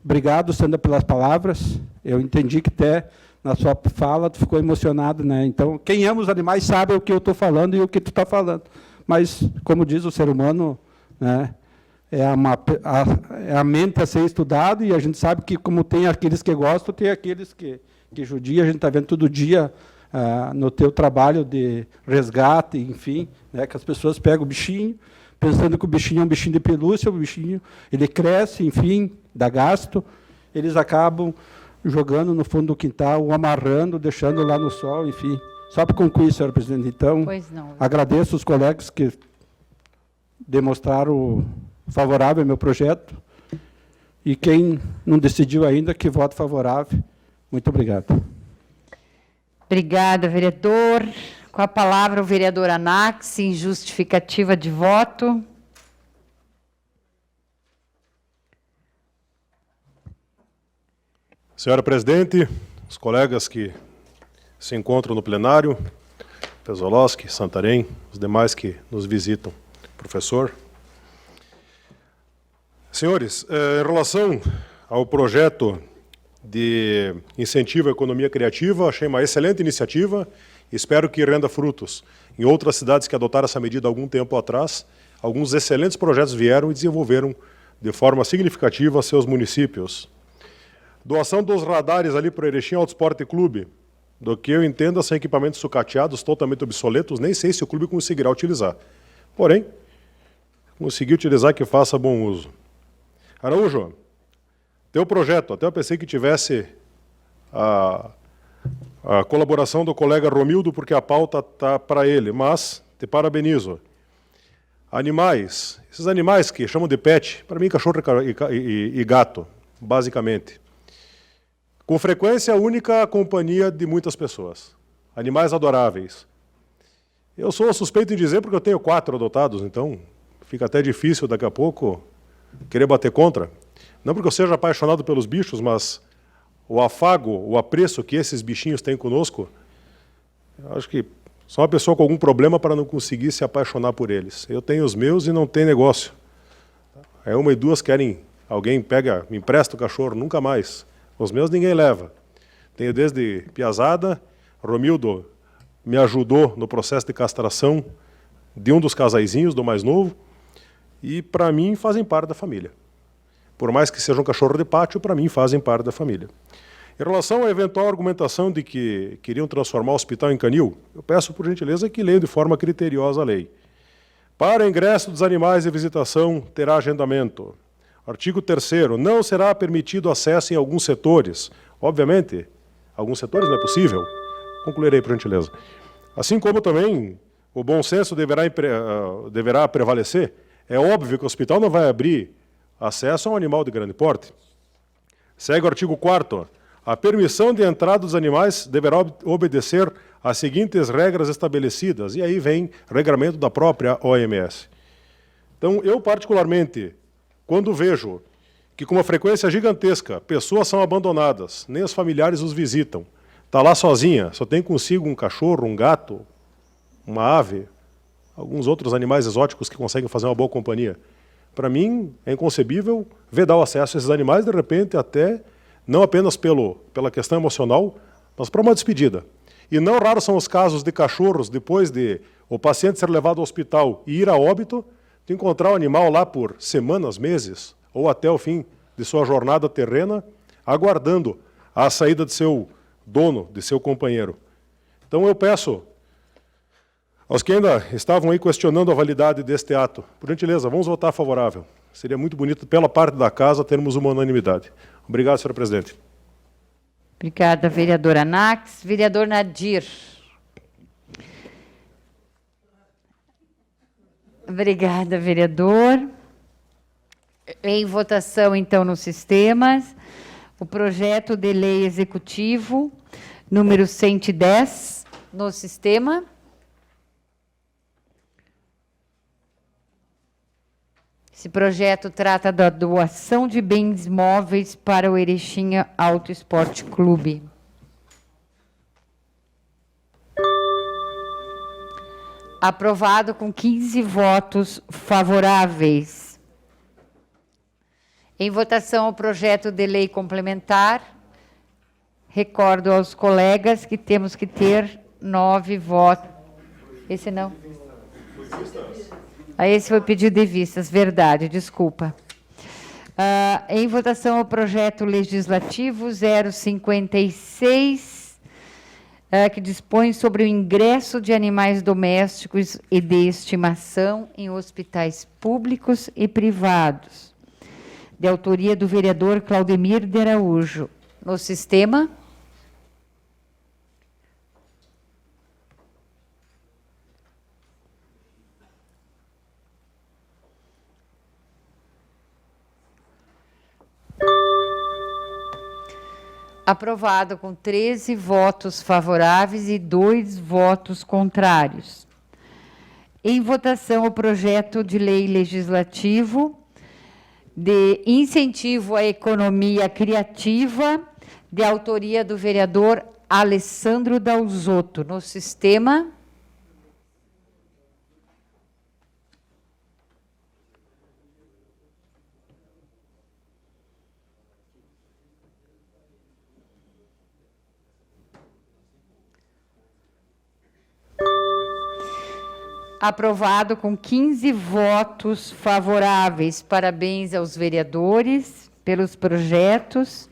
Obrigado, Sandra, pelas palavras. Eu entendi que até na sua fala tu ficou emocionado, né? Então, quem ama os animais sabe o que eu estou falando e o que tu está falando. Mas, como diz o ser humano, né, é a mente a ser estudado, e a gente sabe que, como tem aqueles que gostam, tem aqueles que judiam. A gente está vendo todo dia no teu trabalho de resgate, enfim, né, que as pessoas pegam o bichinho, pensando que o bichinho é um bichinho de pelúcia, o bichinho ele cresce, enfim, dá gasto, eles acabam jogando no fundo do quintal, ou amarrando, deixando lá no sol, enfim. Só para concluir, senhora presidente, então, agradeço os colegas que demonstraram favorável ao meu projeto, e quem não decidiu ainda, que vote favorável. Muito obrigado. Obrigada, vereador. Com a palavra, o vereador Anax, em justificativa de voto. Senhora presidente, os colegas que se encontram no plenário, Pesolowski, Santarém, os demais que nos visitam. Professor. Senhores, em relação ao projeto de incentivo à economia criativa, achei uma excelente iniciativa, espero que renda frutos. Em outras cidades que adotaram essa medida há algum tempo atrás, alguns excelentes projetos vieram e desenvolveram de forma significativa seus municípios. Doação dos radares ali para o Erechim Auto Esporte Clube, do que eu entendo, são equipamentos sucateados, totalmente obsoletos, nem sei se o clube conseguirá utilizar. Porém, conseguir utilizar, que faça bom uso. Araújo, teu projeto, até eu pensei que tivesse a colaboração do colega Romildo, porque a pauta está para ele, mas te parabenizo. Animais, esses animais que chamam de pet, para mim cachorro e gato, basicamente. Com frequência, a única companhia de muitas pessoas. Animais adoráveis. Eu sou suspeito em dizer porque eu tenho 4 adotados, então fica até difícil daqui a pouco querer bater contra. Não porque eu seja apaixonado pelos bichos, mas o afago, o apreço que esses bichinhos têm conosco, eu acho que só uma pessoa com algum problema para não conseguir se apaixonar por eles. Eu tenho os meus e não tem negócio. Aí 1 e 2 querem, alguém pega, me empresta o cachorro, nunca mais. Os meus ninguém leva. Tenho desde piazada, Romildo me ajudou no processo de castração de um dos casaizinhos, do mais novo, e para mim fazem parte da família. Por mais que seja um cachorro de pátio, para mim fazem parte da família. Em relação à eventual argumentação de que queriam transformar o hospital em canil, eu peço por gentileza que leiam de forma criteriosa a lei. Para ingresso dos animais e visitação, terá agendamento. Artigo 3º, não será permitido acesso em alguns setores. Obviamente, alguns setores não é possível. Concluirei, por gentileza. Assim como também o bom senso deverá prevalecer. É óbvio que o hospital não vai abrir acesso a um animal de grande porte. Segue o artigo 4º. A permissão de entrada dos animais deverá obedecer às seguintes regras estabelecidas. E aí vem regramento da própria OMS. Então, eu particularmente, quando vejo que com uma frequência gigantesca pessoas são abandonadas, nem os familiares os visitam, está lá sozinha, só tem consigo um cachorro, um gato, uma ave, alguns outros animais exóticos que conseguem fazer uma boa companhia. Para mim, é inconcebível vedar o acesso a esses animais, de repente, até não apenas pela questão emocional, mas para uma despedida. E não raros são os casos de cachorros, depois de o paciente ser levado ao hospital e ir a óbito, de encontrar o animal lá por semanas, meses, ou até o fim de sua jornada terrena, aguardando a saída de seu dono, de seu companheiro. Então eu peço aos que ainda estavam aí questionando a validade deste ato, por gentileza, vamos votar favorável. Seria muito bonito, pela parte da casa, termos uma unanimidade. Obrigado, senhora presidente. Obrigada, vereadora Nax. Vereador Nadir. Obrigada, vereador. Em votação, então, nos sistemas, o projeto de lei executivo, número 110, no sistema. Esse projeto trata da doação de bens móveis para o Erechim Auto Esporte Clube. Aprovado com 15 votos favoráveis. Em votação, o projeto de lei complementar. Recordo aos colegas que temos que ter 9 votos. Esse não? Esse foi pedido de vistas, verdade, desculpa. Em votação, o projeto legislativo 056, que dispõe sobre o ingresso de animais domésticos e de estimação em hospitais públicos e privados, de autoria do vereador Claudemir de Araújo. No sistema. Aprovado com 13 votos favoráveis e 2 votos contrários. Em votação, o projeto de lei legislativo de incentivo à economia criativa, de autoria do vereador Alessandro Dalzotto. No sistema. Aprovado com 15 votos favoráveis. Parabéns aos vereadores pelos projetos.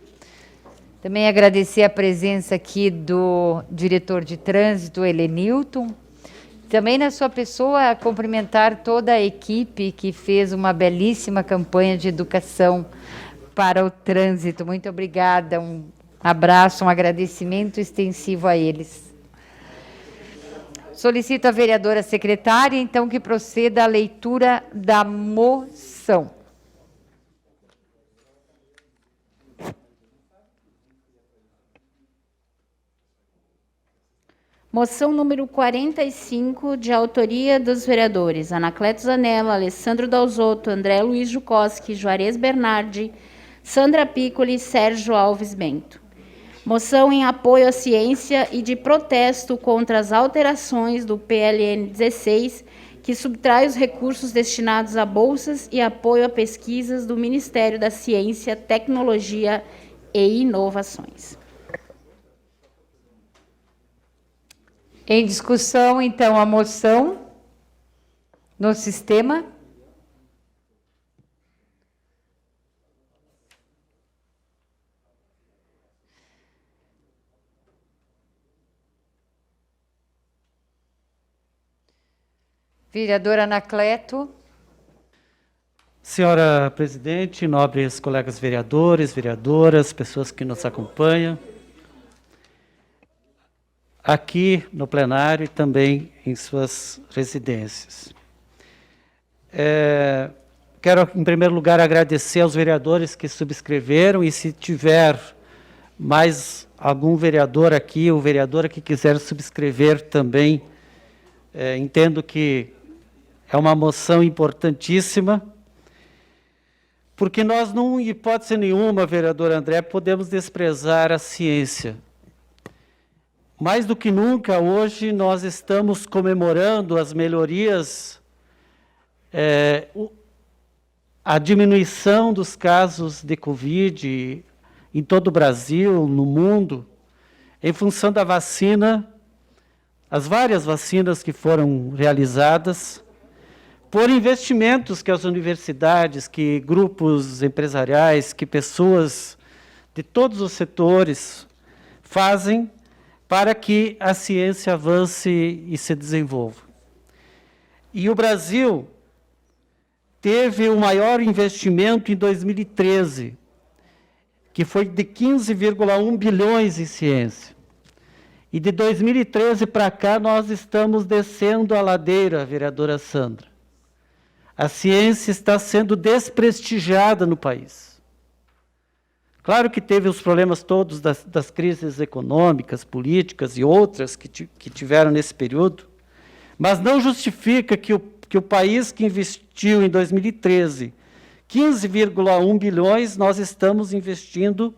Também agradecer a presença aqui do diretor de trânsito, Helenilton. Também na sua pessoa, cumprimentar toda a equipe que fez uma belíssima campanha de educação para o trânsito. Muito obrigada, um abraço, um agradecimento extensivo a eles. Solicito a vereadora secretária, então, que proceda à leitura da moção. Moção número 45, de autoria dos vereadores Anacleto Zanella, Alessandro Dalzotto, André Luiz Jukoski, Juarez Bernardi, Sandra Piccoli e Sérgio Alves Bento. Moção em apoio à ciência e de protesto contra as alterações do PLN 16, que subtrai os recursos destinados a bolsas e apoio a pesquisas do Ministério da Ciência, Tecnologia e Inovações. Em discussão, então, a moção no sistema. Vereador Anacleto. Senhora presidente, nobres colegas vereadores, vereadoras, pessoas que nos acompanham, aqui no plenário e também em suas residências. Quero, em primeiro lugar, agradecer aos vereadores que subscreveram e, se tiver mais algum vereador aqui ou vereadora que quiser subscrever também, entendo que é uma moção importantíssima, porque nós, não, em hipótese nenhuma, vereador André, podemos desprezar a ciência. Mais do que nunca, hoje, nós estamos comemorando as melhorias, a diminuição dos casos de Covid em todo o Brasil, no mundo, em função da vacina, as várias vacinas que foram realizadas, por investimentos que as universidades, que grupos empresariais, que pessoas de todos os setores fazem para que a ciência avance e se desenvolva. E o Brasil teve o maior investimento em 2013, que foi de 15,1 bilhões em ciência. E de 2013 para cá, nós estamos descendo a ladeira, vereadora Sandra. A ciência está sendo desprestigiada no país. Claro que teve os problemas todos das crises econômicas, políticas e outras que tiveram nesse período, mas não justifica que o país que investiu em 2013 15,1 bilhões, nós estamos investindo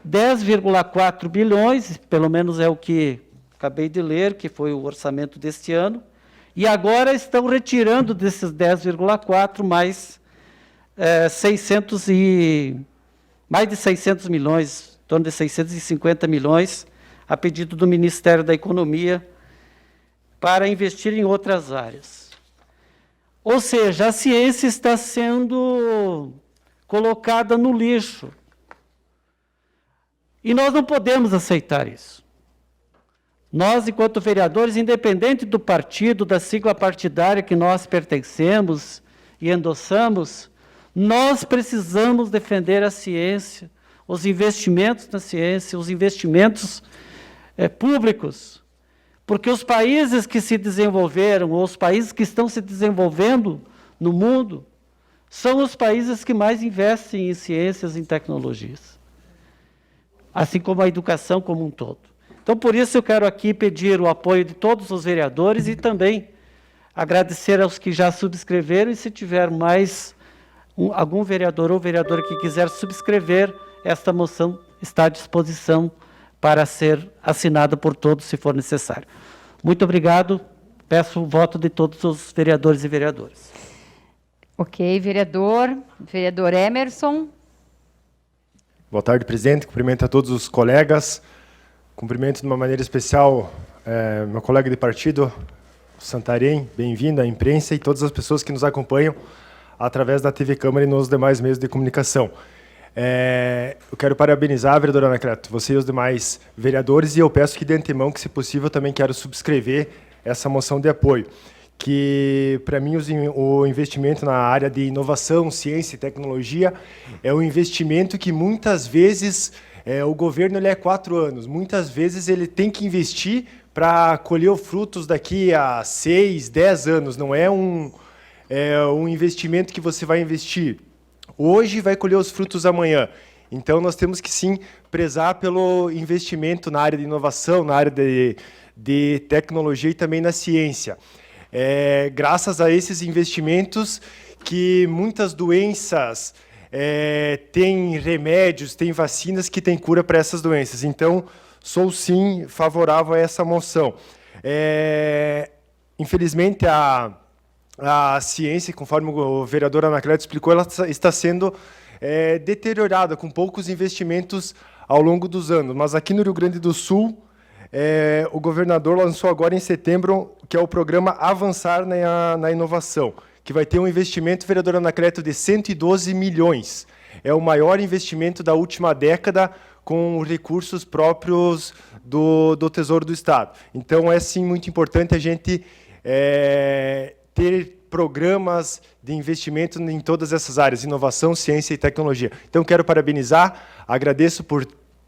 10,4 bilhões, pelo menos é o que acabei de ler, que foi o orçamento deste ano, e agora estão retirando desses 10,4 mais mais de 600 milhões, em torno de 650 milhões, a pedido do Ministério da Economia, para investir em outras áreas. Ou seja, a ciência está sendo colocada no lixo. E nós não podemos aceitar isso. Nós, enquanto vereadores, independente do partido, da sigla partidária que nós pertencemos e endossamos, nós precisamos defender a ciência, os investimentos na ciência, os investimentos públicos, porque os países que se desenvolveram, ou os países que estão se desenvolvendo no mundo, são os países que mais investem em ciências e em tecnologias, assim como a educação como um todo. Então, por isso, eu quero aqui pedir o apoio de todos os vereadores e também agradecer aos que já subscreveram, e se tiver mais algum vereador ou vereadora que quiser subscrever, esta moção está à disposição para ser assinada por todos, se for necessário. Muito obrigado. Peço o voto de todos os vereadores e vereadoras. Ok, vereador. Vereador Emerson. Boa tarde, presidente. Cumprimento a todos os colegas. Cumprimento de uma maneira especial meu colega de partido, Santarém, bem-vindo à imprensa e todas as pessoas que nos acompanham através da TV Câmara e nos demais meios de comunicação. Eu quero parabenizar a vereadora Anacleto, você e os demais vereadores, e eu peço que, de antemão, que, se possível, também quero subscrever essa moção de apoio, que, para mim, o investimento na área de inovação, ciência e tecnologia é um investimento que, muitas vezes, o governo ele é 4 anos, muitas vezes ele tem que investir para colher os frutos daqui a 6, 10 anos, não é um investimento que você vai investir hoje e vai colher os frutos amanhã. Então, nós temos que, sim, prezar pelo investimento na área de inovação, na área de tecnologia e também na ciência. Graças a esses investimentos que muitas doenças têm remédios, têm vacinas que têm cura para essas doenças. Então, sou, sim, favorável a essa moção. Infelizmente, a ciência, conforme o vereador Anacleto explicou, ela está sendo deteriorada, com poucos investimentos ao longo dos anos. Mas aqui no Rio Grande do Sul, o governador lançou agora em setembro, que é o programa Avançar na Inovação, que vai ter um investimento, vereador Anacleto, de 112 milhões. É o maior investimento da última década, com recursos próprios do Tesouro do Estado. Então, é, sim, muito importante a gente ter programas de investimento em todas essas áreas, inovação, ciência e tecnologia. Então, quero parabenizar, agradeço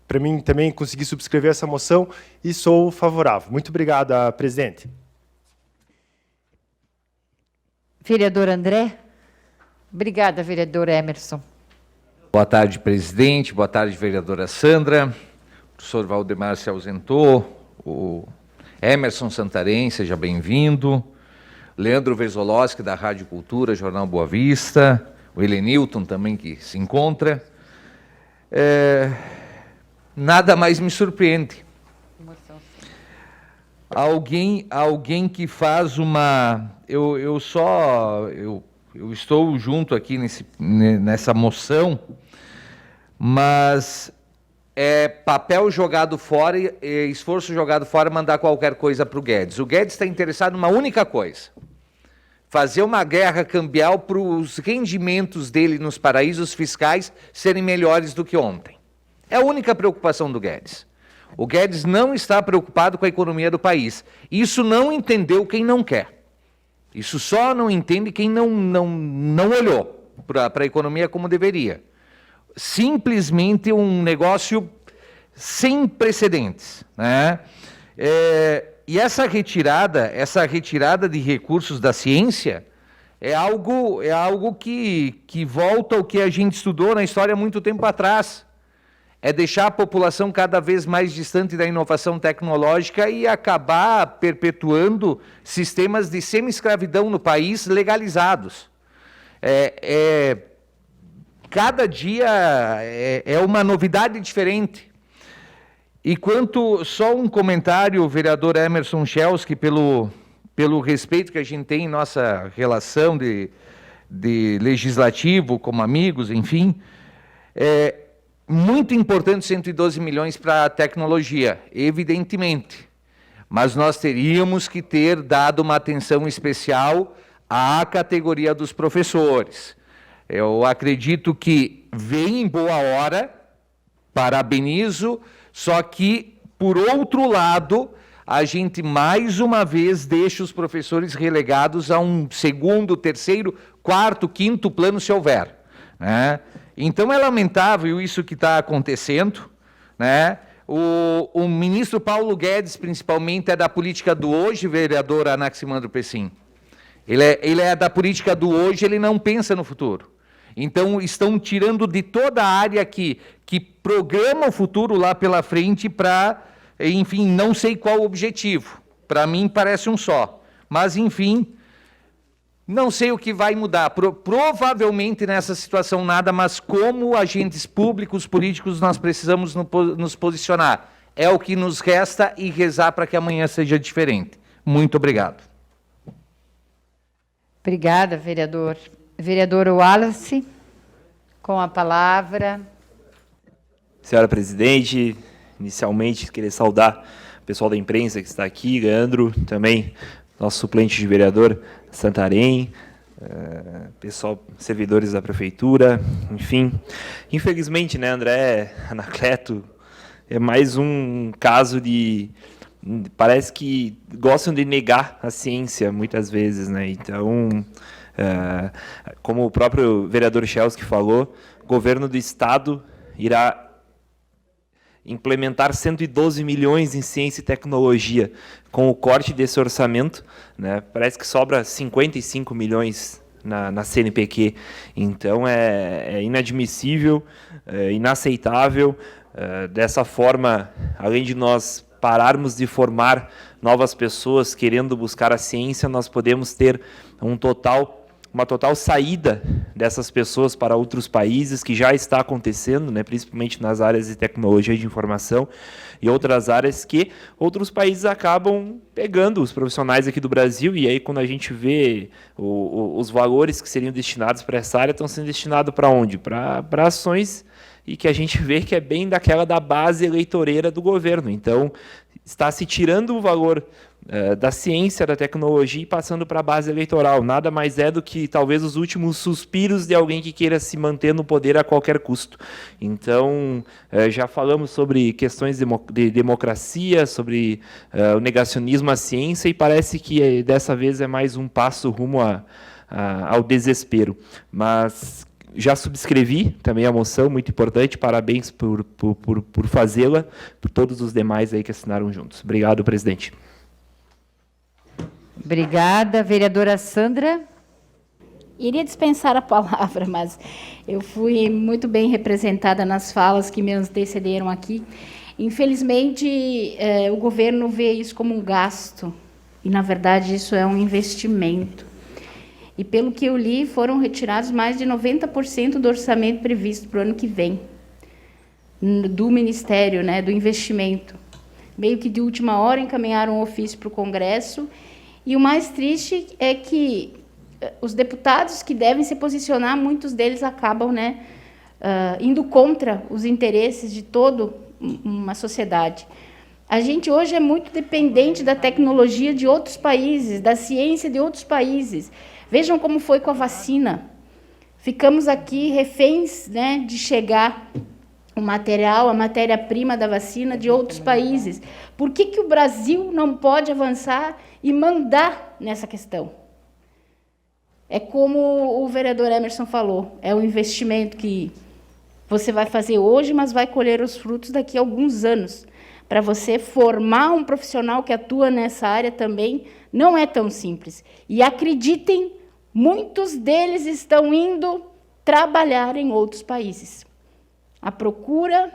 para mim também conseguir subscrever essa moção e sou favorável. Muito obrigado, presidente. Vereador André? Obrigada, vereador Emerson. Boa tarde, presidente. Boa tarde, vereadora Sandra. O professor Valdemar se ausentou. O Emerson Santarém, seja bem-vindo. Leandro Verzolowski, da Rádio Cultura, Jornal Boa Vista. O Helenilton também, que se encontra. Nada mais me surpreende. Alguém que faz uma... Eu estou junto aqui nessa moção, mas é papel jogado fora, esforço jogado fora, mandar qualquer coisa para o Guedes. O Guedes está interessado numa única coisa: fazer uma guerra cambial para os rendimentos dele nos paraísos fiscais serem melhores do que ontem. É a única preocupação do Guedes. O Guedes não está preocupado com a economia do país. Isso não entendeu quem não quer. Isso só não entende quem não olhou para a economia como deveria. Simplesmente um negócio sem precedentes, né? E essa retirada de recursos da ciência é algo que volta ao que a gente estudou na história há muito tempo atrás. É deixar a população cada vez mais distante da inovação tecnológica e acabar perpetuando sistemas de semi-escravidão no país legalizados. Cada dia é uma novidade diferente. E só um comentário, vereador Emerson Schelski, pelo respeito que a gente tem em nossa relação de legislativo, como amigos, enfim, muito importante 112 milhões para a tecnologia, evidentemente, mas nós teríamos que ter dado uma atenção especial à categoria dos professores. Eu acredito que vem em boa hora, parabenizo, só que, por outro lado, a gente mais uma vez deixa os professores relegados a um segundo, terceiro, quarto, quinto plano, se houver, né? Então, é lamentável isso que está acontecendo, né? O ministro Paulo Guedes, principalmente, é da política do hoje, vereador Anaximandro Pessim. Ele é da política do hoje, ele não pensa no futuro. Então, estão tirando de toda a área que programa o futuro lá pela frente para, enfim, não sei qual o objetivo. Para mim, parece um só. Mas, enfim... Não sei o que vai mudar, provavelmente nessa situação nada, mas como agentes públicos, políticos, nós precisamos nos posicionar. É o que nos resta e rezar para que amanhã seja diferente. Muito obrigado. Obrigada, vereador. Vereador Wallace, com a palavra. Senhora presidente, inicialmente queria saudar o pessoal da imprensa que está aqui, Leandro, também nosso suplente de vereador, Santarém, pessoal, servidores da prefeitura, enfim. Infelizmente, né, André Anacleto, é mais um caso de... Parece que gostam de negar a ciência, muitas vezes, né? Então, como o próprio vereador Chelsky falou, o governo do Estado irá implementar 112 milhões em ciência e tecnologia. Com o corte desse orçamento, né, parece que sobra 55 milhões na CNPq. Então, é inadmissível, inaceitável. Dessa forma, além de nós pararmos de formar novas pessoas querendo buscar a ciência, nós podemos ter uma total saída dessas pessoas para outros países, que já está acontecendo, né, principalmente nas áreas de tecnologia de informação e outras áreas que outros países acabam pegando os profissionais aqui do Brasil, e aí quando a gente vê os valores que seriam destinados para essa área, estão sendo destinados para onde? Para ações, e que a gente vê que é bem daquela da base eleitoreira do governo. Então, está se tirando o valor da ciência, da tecnologia e passando para a base eleitoral. Nada mais é do que talvez os últimos suspiros de alguém que queira se manter no poder a qualquer custo. Então, já falamos sobre questões de democracia, sobre o negacionismo à ciência, e parece que dessa vez é mais um passo rumo ao desespero. Mas já subscrevi também a moção, muito importante, parabéns por fazê-la, por todos os demais aí que assinaram juntos. Obrigado, presidente. Obrigada. Vereadora Sandra. Iria dispensar a palavra, mas eu fui muito bem representada nas falas que me antecederam aqui. Infelizmente, o governo vê isso como um gasto, e, na verdade, isso é um investimento. E, pelo que eu li, foram retirados mais de 90% do orçamento previsto para o ano que vem, do Ministério, né, do investimento. Meio que de última hora encaminharam um ofício para o Congresso, e o mais triste é que os deputados que devem se posicionar, muitos deles acabam, né, indo contra os interesses de toda uma sociedade. A gente hoje é muito dependente da tecnologia de outros países, da ciência de outros países. Vejam como foi com a vacina. Ficamos aqui reféns, né, de chegar o material, a matéria-prima da vacina de outros países. Por que o Brasil não pode avançar e mandar nessa questão? É como o vereador Emerson falou, é um investimento que você vai fazer hoje, mas vai colher os frutos daqui a alguns anos. Para você formar um profissional que atua nessa área também não é tão simples. E acreditem, muitos deles estão indo trabalhar em outros países. A procura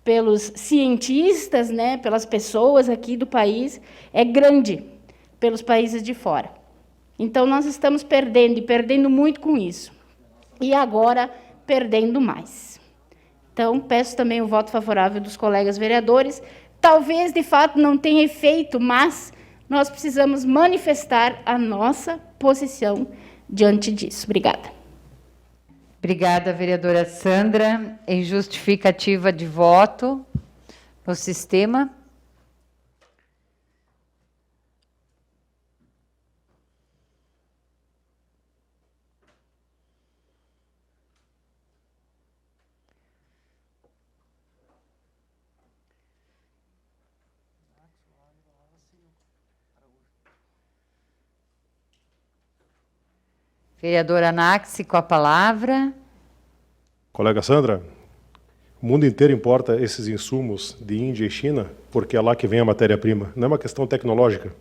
pelos cientistas, né, pelas pessoas aqui do país, é grande pelos países de fora. Então, nós estamos perdendo, e perdendo muito com isso. E agora, perdendo mais. Então, peço também o voto favorável dos colegas vereadores. Talvez, de fato, não tenha efeito, mas nós precisamos manifestar a nossa posição diante disso. Obrigada. Obrigada, vereadora Sandra. Em justificativa de voto no sistema. Vereadora Anaxi, com a palavra. Colega Sandra, o mundo inteiro importa esses insumos de Índia e China, porque é lá que vem a matéria-prima. Não é uma questão tecnológica.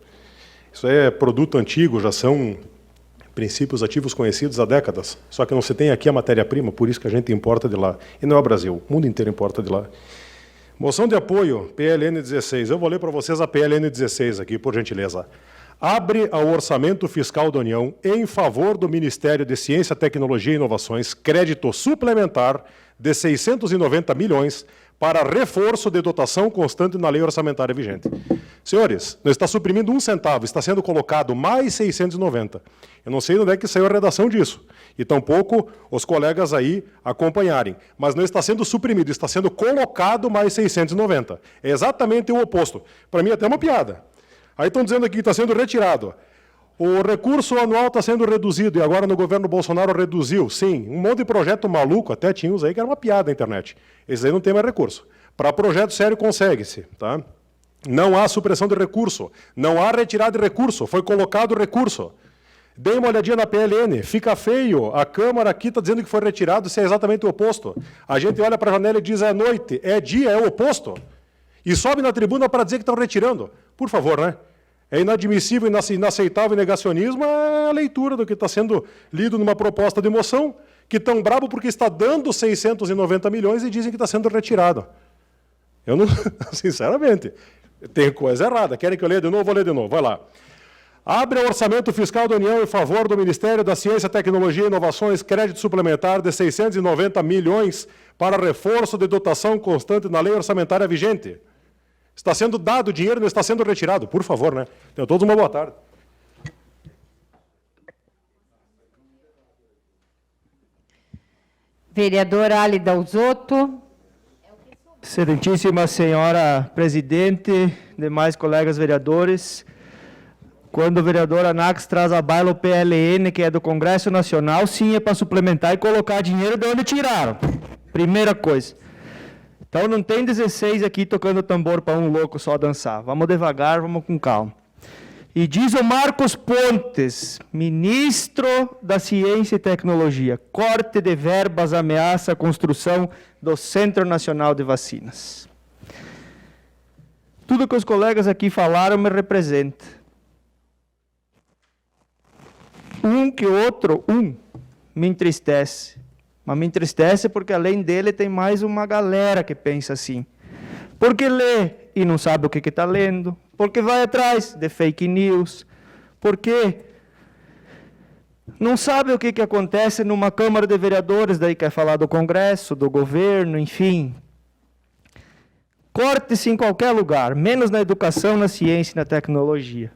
Isso é produto antigo, já são princípios ativos conhecidos há décadas. Só que não se tem aqui a matéria-prima, por isso que a gente importa de lá. E não é o Brasil, o mundo inteiro importa de lá. Moção de apoio, PLN 16. Eu vou ler para vocês a PLN 16 aqui, por gentileza. Abre ao Orçamento Fiscal da União, em favor do Ministério de Ciência, Tecnologia e Inovações, crédito suplementar de 690 milhões para reforço de dotação constante na lei orçamentária vigente. Senhores, não está suprimindo um centavo, está sendo colocado mais 690. Eu não sei onde é que saiu a redação disso, e tampouco os colegas aí acompanharem. Mas não está sendo suprimido, está sendo colocado mais 690. É exatamente o oposto. Para mim, é até uma piada. Aí estão dizendo aqui que está sendo retirado. O recurso anual está sendo reduzido, e agora no governo Bolsonaro reduziu. Sim, um monte de projeto maluco, até tinha uns aí que era uma piada na internet. Esse aí não tem mais recurso. Para projeto sério consegue-se. Tá? Não há supressão de recurso, não há retirada de recurso, foi colocado recurso. Dê uma olhadinha na PLN, fica feio, a Câmara aqui está dizendo que foi retirado, isso é exatamente o oposto. A gente olha para a janela e diz é noite, é dia, é o oposto. E sobe na tribuna para dizer que estão retirando. Por favor, né? É inadmissível, inaceitável negacionismo é a leitura do que está sendo lido numa proposta de moção, que estão bravo porque está dando 690 milhões e dizem que está sendo retirado. Eu não, sinceramente, tem coisa errada. Querem que eu leia de novo? Vou ler de novo. Vai lá. Abre o orçamento fiscal da União em favor do Ministério da Ciência, Tecnologia e Inovações, crédito suplementar de 690 milhões para reforço de dotação constante na lei orçamentária vigente. Está sendo dado dinheiro, não está sendo retirado. Por favor, né? Tenham todos uma boa tarde. Vereador Ali Dalzotto. Excelentíssima senhora presidente, demais colegas vereadores, quando o vereador Anax traz à baila o PLN, que é do Congresso Nacional, sim, é para suplementar e colocar dinheiro de onde tiraram. Primeira coisa. Então não tem 16 aqui tocando tambor para um louco só dançar. Vamos devagar, vamos com calma. E diz o Marcos Pontes, ministro da Ciência e Tecnologia, corte de verbas ameaça a construção do Centro Nacional de Vacinas. Tudo que os colegas aqui falaram me representa. Me entristece. Mas me entristece porque além dele tem mais uma galera que pensa assim. Porque lê e não sabe o que está lendo, porque vai atrás de fake news, porque não sabe o que acontece numa Câmara de Vereadores, daí quer falar do Congresso, do governo, enfim. Corte-se em qualquer lugar, menos na educação, na ciência e na tecnologia.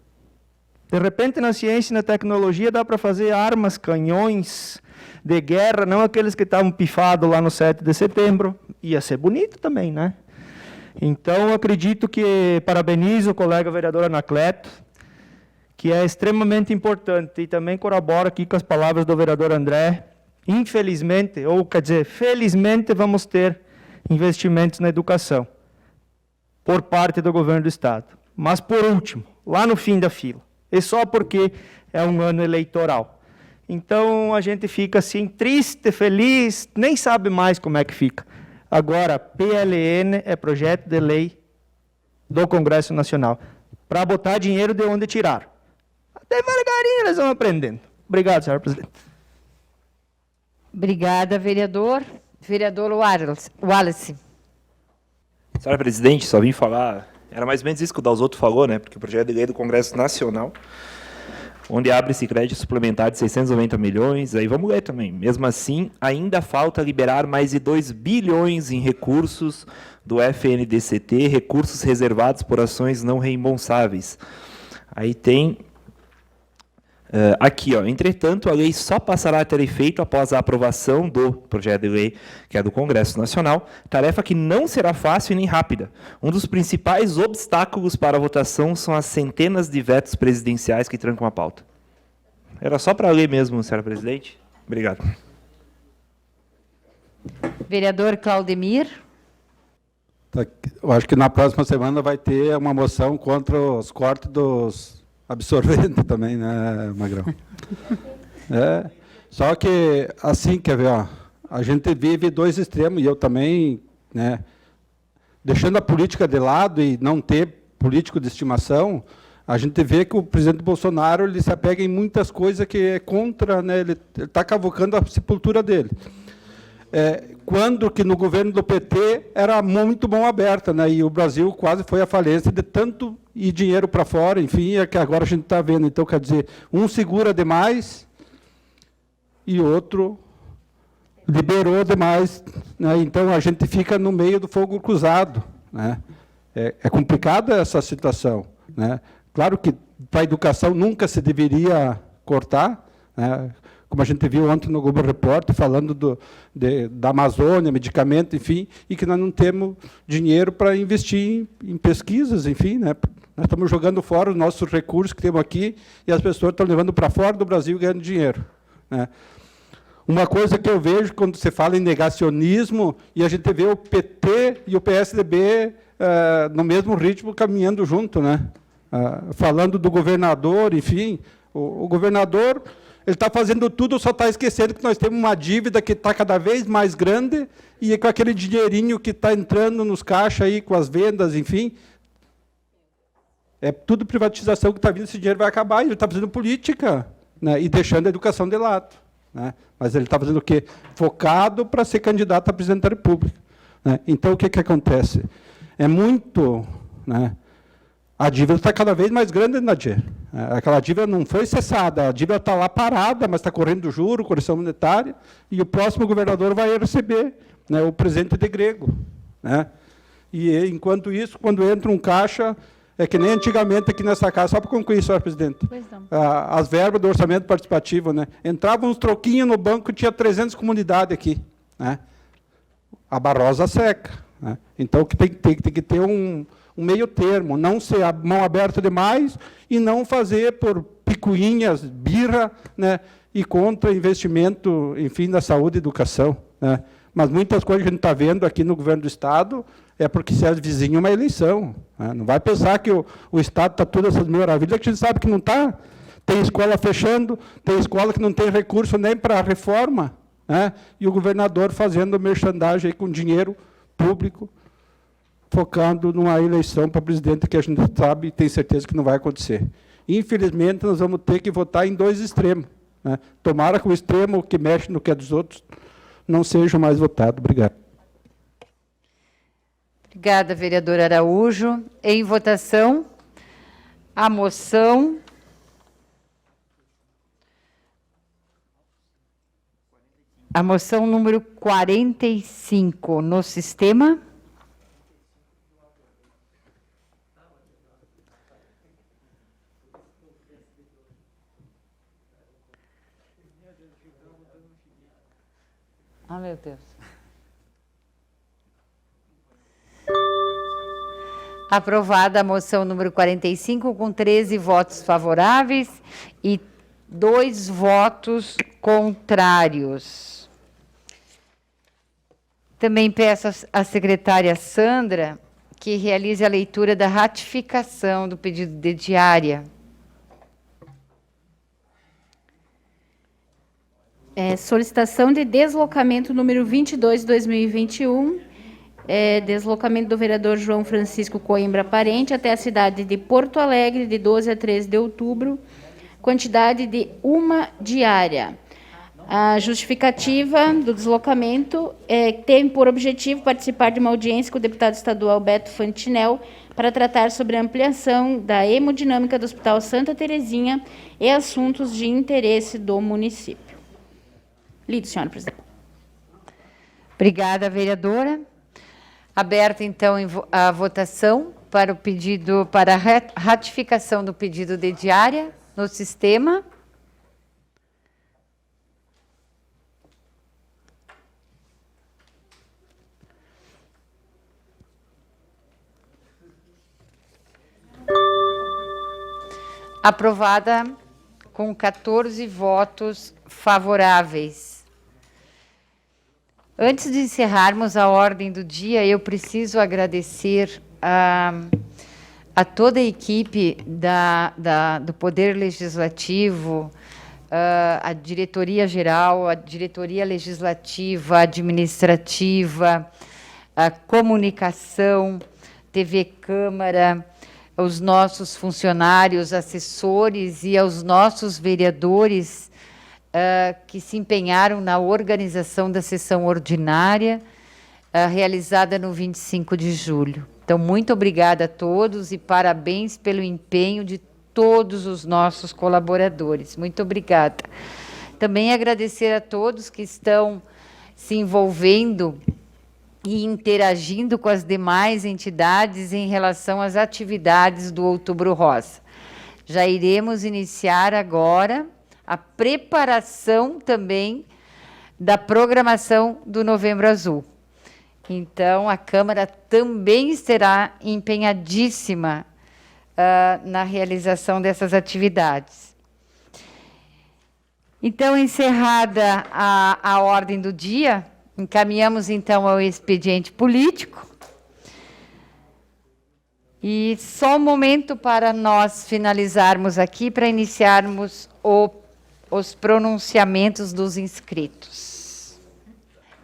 De repente, na ciência e na tecnologia dá para fazer armas, canhões de guerra, não aqueles que estavam pifados lá no 7 de setembro. Ia ser bonito também, né? Então, acredito que parabenizo o colega vereador Anacleto, que é extremamente importante, e também corroboro aqui com as palavras do vereador André. Infelizmente, ou quer dizer, felizmente, vamos ter investimentos na educação, por parte do governo do Estado. Mas, por último, lá no fim da fila, e só porque é um ano eleitoral. Então, a gente fica assim, triste, feliz, nem sabe mais como é que fica. Agora, PLN é projeto de lei do Congresso Nacional, para botar dinheiro de onde tirar. Devagarinho eles vão aprendendo. Obrigado, senhor presidente. Obrigada, vereador. Vereador Wallace. Senhora presidente, só vim falar, era mais ou menos isso que o Dalzotto falou, né? Porque o projeto de lei do Congresso Nacional, onde abre-se crédito suplementar de 690 milhões, aí vamos ler também. Mesmo assim, ainda falta liberar mais de 2 bilhões em recursos do FNDCT, recursos reservados por ações não reembolsáveis. Aí tem aqui, ó, entretanto, a lei só passará a ter efeito após a aprovação do projeto de lei, que é do Congresso Nacional, tarefa que não será fácil e nem rápida. Um dos principais obstáculos para a votação são as centenas de vetos presidenciais que trancam a pauta. Era só para ler mesmo, senhora presidente. Obrigado. Vereador Claudemir. Eu acho que na próxima semana vai ter uma moção contra os cortes dos absorventes também, né, Magrão? Só que, assim, quer ver, ó, a gente vive dois extremos, e eu também, né, deixando a política de lado e não ter político de estimação, a gente vê que o presidente Bolsonaro ele se apega em muitas coisas que é contra, né, ele está cavocando a sepultura dele. Quando que no governo do PT era muito mão aberta, né, e o Brasil quase foi à falência de tanto ir dinheiro para fora, enfim, é que agora a gente está vendo. Então, quer dizer, um segura demais e outro liberou demais, né, então a gente fica no meio do fogo cruzado, né. É complicada essa situação, né. Claro que para a educação nunca se deveria cortar, né, como a gente viu ontem no Globo Repórter, falando da Amazônia, medicamento, enfim, e que nós não temos dinheiro para investir em pesquisas, enfim, né, Nós estamos jogando fora os nossos recursos que temos aqui e as pessoas estão levando para fora do Brasil e ganhando dinheiro, né? Uma coisa que eu vejo quando você fala em negacionismo e a gente vê o PT e o PSDB no mesmo ritmo caminhando junto, né? Falando do governador, enfim, o governador ele está fazendo tudo, só está esquecendo que nós temos uma dívida que está cada vez mais grande e com aquele dinheirinho que está entrando nos caixas aí com as vendas, enfim, é tudo privatização que está vindo, esse dinheiro vai acabar, e ele está fazendo política, né? E deixando a educação de lado, né? Mas ele está fazendo o quê? Focado para ser candidato a presidente da República, né? Então, o que acontece? É muito, né? A dívida está cada vez mais grande, Nadir. Aquela dívida não foi cessada, a dívida está lá parada, mas está correndo juro, correção monetária, e o próximo governador vai receber, né, o presente de grego, né? E, enquanto isso, quando entra um caixa, é que nem antigamente aqui nessa casa, só para concluir, senhora presidente, as verbas do orçamento participativo, né? Entravam uns troquinhos no banco, tinha 300 comunidades aqui, né? A Barrosa seca, né? Então, tem que ter um meio termo, não ser a mão aberta demais e não fazer por picuinhas, birra, né, e contra investimento, enfim, na saúde e educação, né? Mas muitas coisas que a gente está vendo aqui no governo do Estado é porque se vizinha uma eleição, né? Não vai pensar que o Estado está todas essas maravilhas, que a gente sabe que não está. Tem escola fechando, tem escola que não tem recurso nem para a reforma, né? E o governador fazendo merchandising com dinheiro público, focando numa eleição para presidente que a gente sabe e tem certeza que não vai acontecer. Infelizmente, nós vamos ter que votar em dois extremos, né? Tomara que o extremo que mexe no que é dos outros não seja mais votado. Obrigado. Obrigada, vereador Araújo. Em votação, a moção número 45 no sistema. Ah, meu Deus. Aprovada a moção número 45, com 13 votos favoráveis e 2 votos contrários. Também peço à secretária Sandra que realize a leitura da ratificação do pedido de diária. Solicitação de deslocamento número 22/2021, deslocamento do vereador João Francisco Coimbra Parente até a cidade de Porto Alegre, de 12 a 13 de outubro, quantidade de 1 diária. A justificativa do deslocamento tem por objetivo participar de uma audiência com o deputado estadual Beto Fantinel para tratar sobre a ampliação da hemodinâmica do Hospital Santa Terezinha e assuntos de interesse do município. Lido, senhora presidente. Obrigada, vereadora. Aberta, então, a votação para o pedido, para a ratificação do pedido de diária no sistema. Aprovada com 14 votos favoráveis. Antes de encerrarmos a ordem do dia, eu preciso agradecer a toda a equipe do Poder Legislativo, a diretoria geral, a diretoria legislativa, administrativa, a comunicação, TV Câmara, os nossos funcionários, assessores e aos nossos vereadores que se empenharam na organização da sessão ordinária realizada no 25 de julho. Então, muito obrigada a todos e parabéns pelo empenho de todos os nossos colaboradores. Muito obrigada. Também agradecer a todos que estão se envolvendo e interagindo com as demais entidades em relação às atividades do Outubro Rosa. Já iremos iniciar agora a preparação também da programação do Novembro Azul. Então, a Câmara também estará empenhadíssima na realização dessas atividades. Então, encerrada a ordem do dia, encaminhamos então ao expediente político. E só um momento para nós finalizarmos aqui, para iniciarmos os pronunciamentos dos inscritos.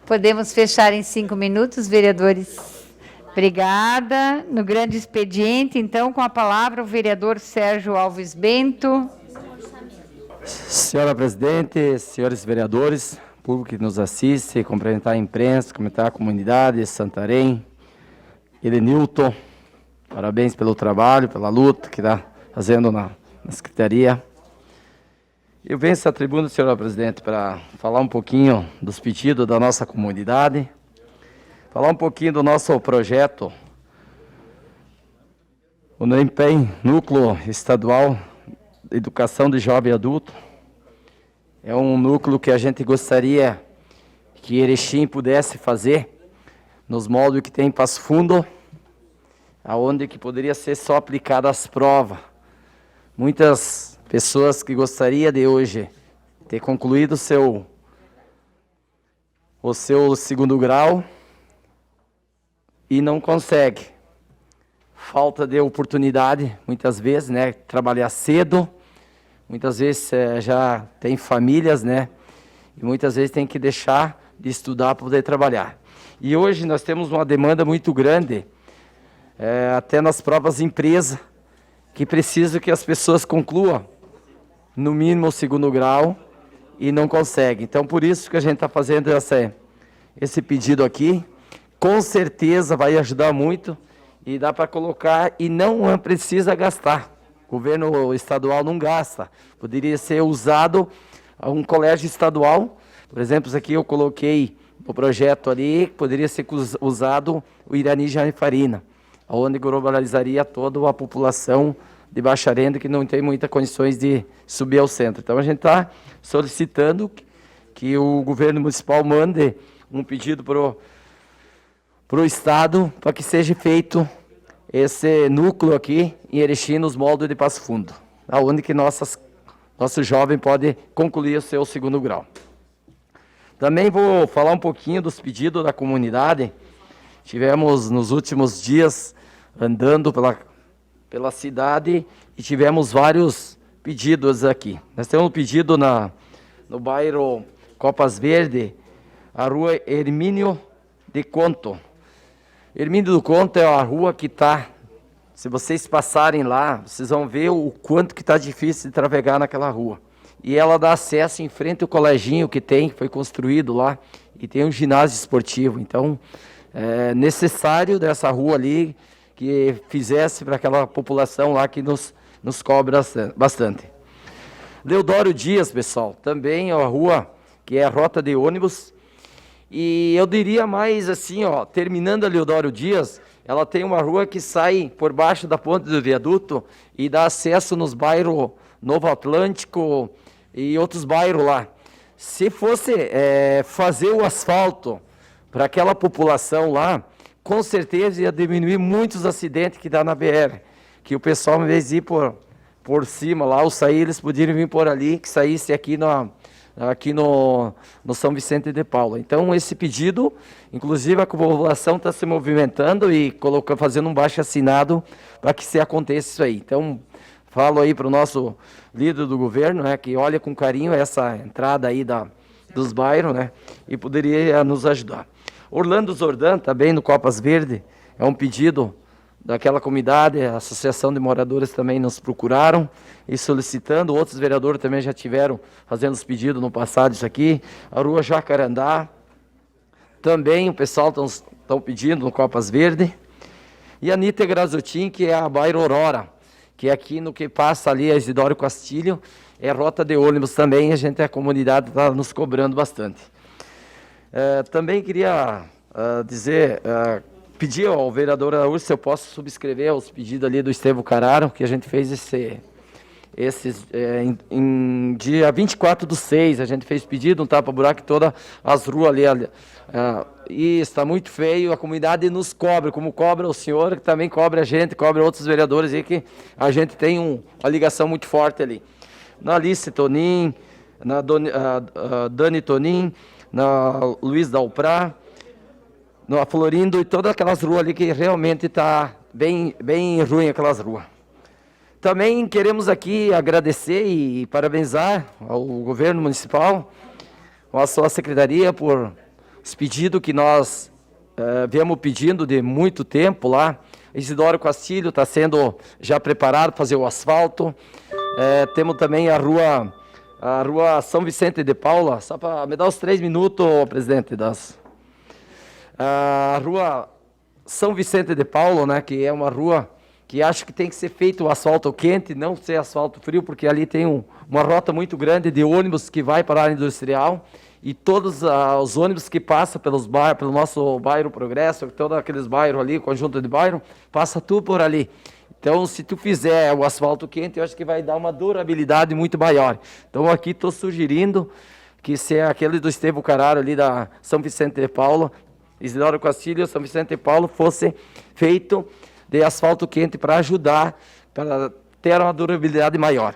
Podemos fechar em 5 minutos, vereadores? Obrigada. No grande expediente, então, com a palavra o vereador Sérgio Alves Bento. Senhora presidente, senhores vereadores, público que nos assiste, cumprimentar a imprensa, cumprimentar a comunidade, Santarém, Elenilton, parabéns pelo trabalho, pela luta que está fazendo na Secretaria. Eu venho a essa tribuna, senhora presidente, para falar um pouquinho dos pedidos da nossa comunidade, falar um pouquinho do nosso projeto, o NEMPEM, Núcleo Estadual de Educação de Jovem e Adulto. É um núcleo que a gente gostaria que Erechim pudesse fazer nos moldes que tem em Passo Fundo, aonde que poderia ser só aplicada as provas. Muitas pessoas que gostariam de hoje ter concluído o seu segundo grau e não consegue. Falta de oportunidade, muitas vezes, né? Trabalhar cedo, muitas vezes já tem famílias, né? E muitas vezes tem que deixar de estudar para poder trabalhar. E hoje nós temos uma demanda muito grande, até nas próprias empresas, que precisam que as pessoas concluam, no mínimo, o segundo grau, e não conseguem. Então, por isso que a gente está fazendo esse pedido aqui. Com certeza vai ajudar muito, e dá para colocar, e não precisa gastar. O governo estadual não gasta. Poderia ser usado um colégio estadual. Por exemplo, aqui eu coloquei o projeto ali, poderia ser usado o Irani Janifarina, onde globalizaria toda a população de baixa renda que não tem muitas condições de subir ao centro. Então, a gente está solicitando que o governo municipal mande um pedido para o Estado para que seja feito esse núcleo aqui em Erechim, nos moldes de Passo Fundo, onde que nosso jovem pode concluir o seu segundo grau. Também vou falar um pouquinho dos pedidos da comunidade. Tivemos nos últimos dias andando pela cidade e tivemos vários pedidos aqui. Nós temos um pedido no bairro Copas Verde, a rua Hermínio de Conto. Hermínio do Conto é a rua que está, se vocês passarem lá, vocês vão ver o quanto que está difícil de trafegar naquela rua. E ela dá acesso em frente ao coleginho que foi construído lá, e tem um ginásio esportivo. Então, é necessário dessa rua ali que fizesse para aquela população lá que nos cobra bastante. Deodoro Dias, pessoal, também é uma rua que é a rota de ônibus. E eu diria mais assim, terminando a Deodoro Dias, ela tem uma rua que sai por baixo da ponte do viaduto e dá acesso nos bairros Novo Atlântico e outros bairros lá. Se fosse fazer o asfalto para aquela população lá, com certeza ia diminuir muitos acidentes que dá na BR, que o pessoal, em vez de ir por cima lá, ou sair, eles poderiam vir por ali, que saísse aqui no São Vicente de Paula. Então, esse pedido, inclusive a população está se movimentando e fazendo um baixo-assinado para que se aconteça isso aí. Então, falo aí para o nosso líder do governo, né, que olha com carinho essa entrada aí dos bairros, né, e poderia nos ajudar. Orlando Zordan, também no Copas Verde, é um pedido daquela comunidade, a Associação de Moradores também nos procuraram e solicitando, outros vereadores também já tiveram fazendo os pedidos no passado isso aqui. A rua Jacarandá, também o pessoal estão pedindo no Copas Verde. E a Anitta Grazutin, que é a bairro Aurora, que é aqui no que passa ali a Isidório Castilho, é rota de ônibus também, a comunidade está nos cobrando bastante. Também queria pedir ao vereador Araújo se eu posso subscrever os pedidos ali do Estevão Carraro, que a gente fez Em dia 24/6, a gente fez pedido, um tapa-buraco, todas as ruas ali. E está muito feio, a comunidade nos cobra, como cobra o senhor, que também cobra a gente, cobra outros vereadores aí, que a gente tem uma ligação muito forte ali. Na Alice Tonin, na Dani Tonin, na Luiz Dalprá, na Florindo, e todas aquelas ruas ali que realmente está bem ruim aquelas ruas. Também queremos aqui agradecer e parabenizar ao governo municipal, a sua secretaria, por esse pedido que nós viemos pedindo de muito tempo lá. Isidoro Castilho está sendo já preparado para fazer o asfalto. Temos também a rua São Vicente de Paula, só para me dar os 3 minutos, presidente. A rua São Vicente de Paula, né, que é uma rua que acho que tem que ser feito o asfalto quente, não ser asfalto frio, porque ali tem uma rota muito grande de ônibus que vai para a área industrial, e todos os ônibus que passam pelo nosso bairro Progresso, todos aqueles bairros ali, conjunto de bairro, passa tudo por ali. Então, se tu fizer o asfalto quente, eu acho que vai dar uma durabilidade muito maior. Então, aqui estou sugerindo que se aquele do Estevão Carraro ali da São Vicente de Paulo, Isidoro Castilho, São Vicente de Paulo, fosse feito de asfalto quente para ajudar, para ter uma durabilidade maior.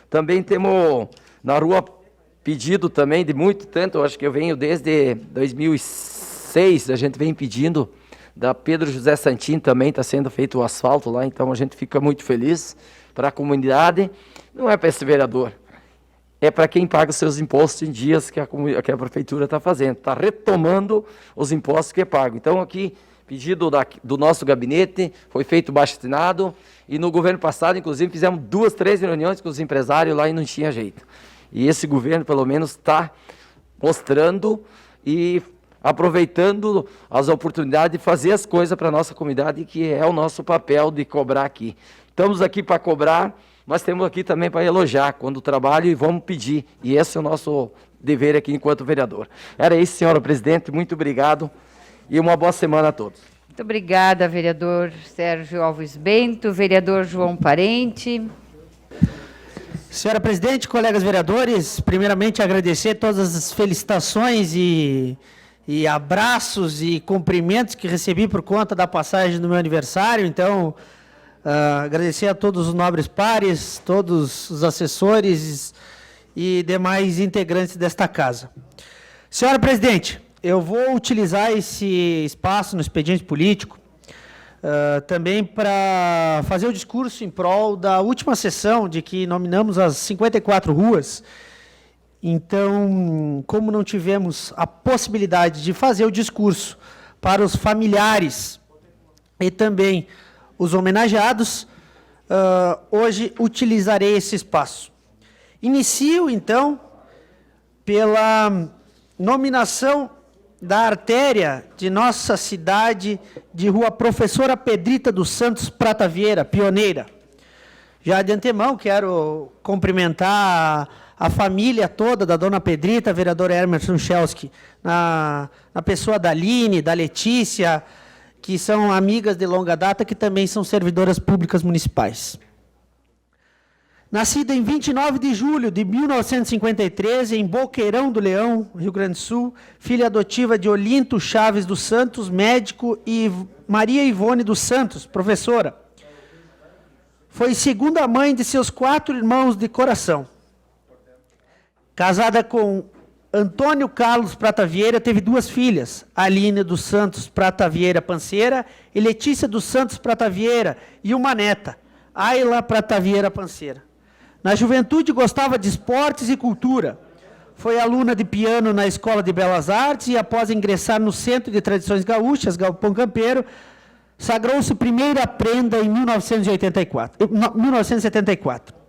Também temos na rua pedido também de muito tempo, eu acho que eu venho desde 2006, a gente vem pedindo, da Pedro José Santin também está sendo feito o asfalto lá, então a gente fica muito feliz para a comunidade. Não é para esse vereador, é para quem paga os seus impostos em dias que a prefeitura está fazendo, está retomando os impostos que é pago. Então aqui, pedido do nosso gabinete, foi feito baixo-assinado, e no governo passado, inclusive, fizemos 2, 3 reuniões com os empresários lá e não tinha jeito. E esse governo, pelo menos, está mostrando e aproveitando as oportunidades de fazer as coisas para a nossa comunidade, que é o nosso papel de cobrar aqui. Estamos aqui para cobrar, mas temos aqui também para elogiar quando trabalho, e vamos pedir. E esse é o nosso dever aqui enquanto vereador. Era isso, senhora presidente. Muito obrigado e uma boa semana a todos. Muito obrigada, vereador Sérgio Alves Bento. Vereador João Parente. Senhora presidente, colegas vereadores, primeiramente agradecer todas as felicitações e abraços e cumprimentos que recebi por conta da passagem do meu aniversário. Então, agradecer a todos os nobres pares, todos os assessores e demais integrantes desta casa. Senhora presidente, eu vou utilizar esse espaço no expediente político também para fazer o discurso em prol da última sessão, de que nominamos as 54 ruas. Então, como não tivemos a possibilidade de fazer o discurso para os familiares e também os homenageados, hoje utilizarei esse espaço. Inicio, então, pela nominação da artéria de nossa cidade, de rua Professora Pedrita dos Santos Prata Vieira, pioneira. Já de antemão, quero cumprimentar a família toda da dona Pedrita, vereador Emerson Chelski, na pessoa da Aline, da Letícia, que são amigas de longa data, que também são servidoras públicas municipais. Nascida em 29 de julho de 1953, em Boqueirão do Leão, Rio Grande do Sul, filha adotiva de Olinto Chaves dos Santos, médico, e Maria Ivone dos Santos, professora. Foi segunda mãe de seus 4 irmãos de coração. Casada com Antônio Carlos Prata Vieira, teve 2 filhas, Aline dos Santos Prata Vieira Panceira e Letícia dos Santos Prata Vieira, e uma neta, Ayla Prata Vieira Panceira. Na juventude gostava de esportes e cultura. Foi aluna de piano na Escola de Belas Artes e, após ingressar no Centro de Tradições Gaúchas, Galpão Campeiro, sagrou-se primeira prenda em 1974.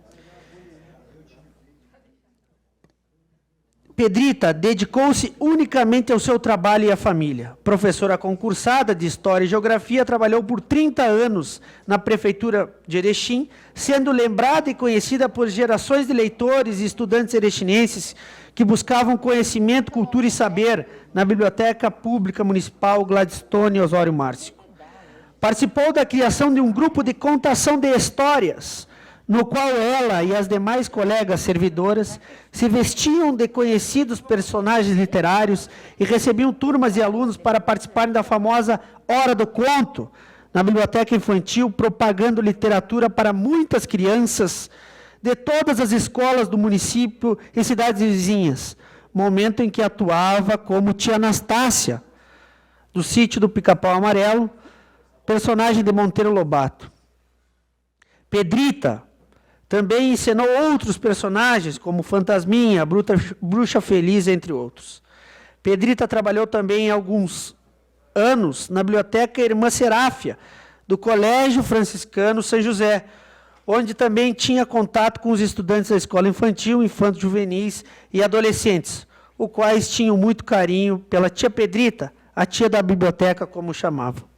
Pedrita dedicou-se unicamente ao seu trabalho e à família. Professora concursada de História e Geografia, trabalhou por 30 anos na Prefeitura de Erechim, sendo lembrada e conhecida por gerações de leitores e estudantes erechinenses que buscavam conhecimento, cultura e saber na Biblioteca Pública Municipal Gladstone Osório Márcio. Participou da criação de um grupo de contação de histórias no qual ela e as demais colegas servidoras se vestiam de conhecidos personagens literários e recebiam turmas de alunos para participarem da famosa Hora do Conto, na biblioteca infantil, propagando literatura para muitas crianças de todas as escolas do município e cidades vizinhas, momento em que atuava como tia Anastácia, do sítio do Pica-Pau Amarelo, personagem de Monteiro Lobato. Pedrita também encenou outros personagens, como Fantasminha, Bruxa Feliz, entre outros. Pedrita trabalhou também alguns anos na Biblioteca Irmã Seráfia, do Colégio Franciscano São José, onde também tinha contato com os estudantes da escola infantil, infanto-juvenis e adolescentes, os quais tinham muito carinho pela tia Pedrita, a tia da biblioteca, como chamavam.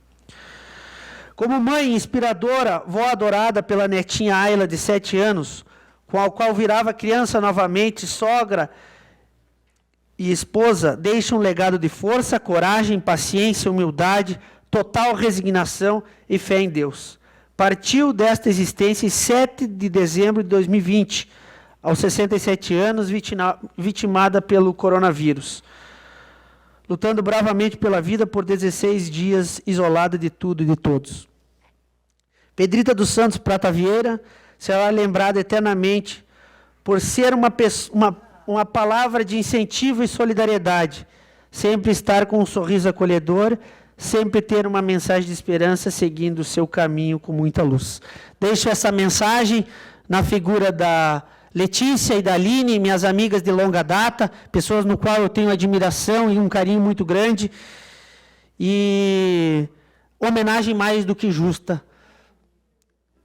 Como mãe inspiradora, vó adorada pela netinha Ayla, de 7 anos, com a qual virava criança novamente, sogra e esposa, deixa um legado de força, coragem, paciência, humildade, total resignação e fé em Deus. Partiu desta existência em 7 de dezembro de 2020, aos 67 anos, vitimada pelo coronavírus, lutando bravamente pela vida por 16 dias, isolada de tudo e de todos. Pedrita dos Santos Prata Vieira será lembrada eternamente por ser uma palavra de incentivo e solidariedade, sempre estar com um sorriso acolhedor, sempre ter uma mensagem de esperança, seguindo o seu caminho com muita luz. Deixo essa mensagem na figura da Letícia e da Aline, minhas amigas de longa data, pessoas no qual eu tenho admiração e um carinho muito grande, e homenagem mais do que justa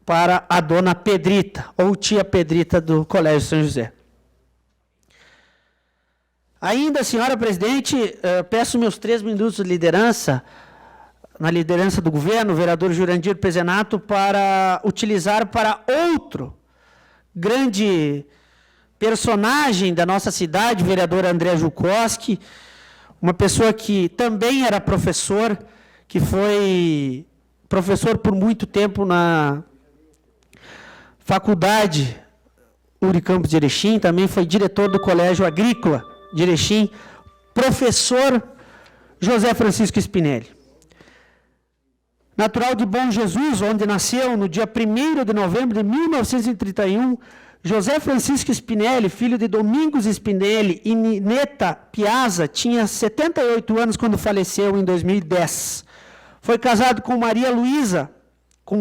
para a dona Pedrita, ou tia Pedrita do Colégio São José. Ainda, senhora presidente, peço meus 3 minutos de liderança, na liderança do governo, o vereador Jurandir Pezenato, para utilizar para outro grande personagem da nossa cidade, o vereador André Jukoski, uma pessoa que também era professor, que foi professor por muito tempo na Faculdade Unicampus de Erechim, também foi diretor do Colégio Agrícola de Erechim, professor José Francisco Spinelli. Natural de Bom Jesus, onde nasceu no dia 1º de novembro de 1931, José Francisco Spinelli, filho de Domingos Spinelli e Nineta Piazza, tinha 78 anos quando faleceu em 2010. Foi casado com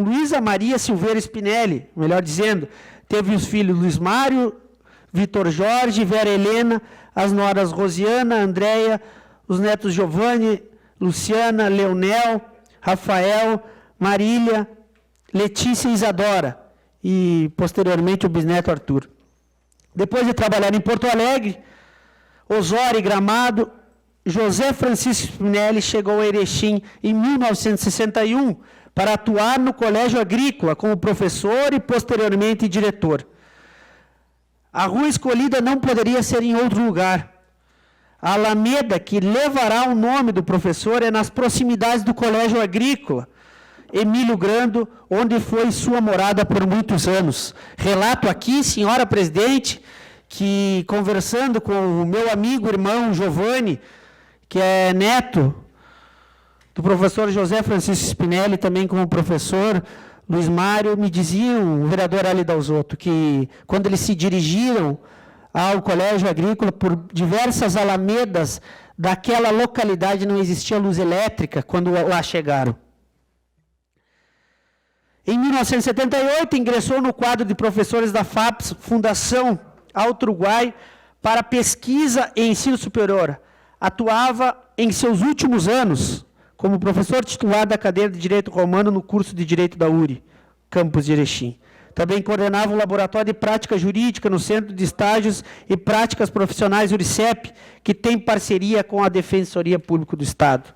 Luísa Maria Silveira Spinelli, melhor dizendo. Teve os filhos Luiz Mário, Vitor Jorge, Vera Helena, as noras Rosiana, Andréia, os netos Giovanni, Luciana, Leonel, Rafael, Marília, Letícia e Isadora, e posteriormente o bisneto Arthur. Depois de trabalhar em Porto Alegre, Osório e Gramado, José Francisco Spinelli chegou a Erechim em 1961 para atuar no Colégio Agrícola como professor e posteriormente diretor. A rua escolhida não poderia ser em outro lugar. A Alameda, que levará o nome do professor, é nas proximidades do Colégio Agrícola Emílio Grando, onde foi sua morada por muitos anos. Relato aqui, senhora presidente, que conversando com o meu amigo, irmão Giovanni, que é neto do professor José Francisco Spinelli, também como professor Luiz Mário, me diziam, o vereador Ali Dalzotto, que quando eles se dirigiram ao Colégio Agrícola, por diversas alamedas daquela localidade não existia luz elétrica quando lá chegaram. Em 1978, ingressou no quadro de professores da FAPES, Fundação Alto Uruguai, para pesquisa e ensino superior. Atuava em seus últimos anos como professor titular da cadeira de Direito Romano no curso de Direito da URI, campus de Erechim. Também coordenava o Laboratório de Prática Jurídica no Centro de Estágios e Práticas Profissionais URICEP, que tem parceria com a Defensoria Pública do Estado.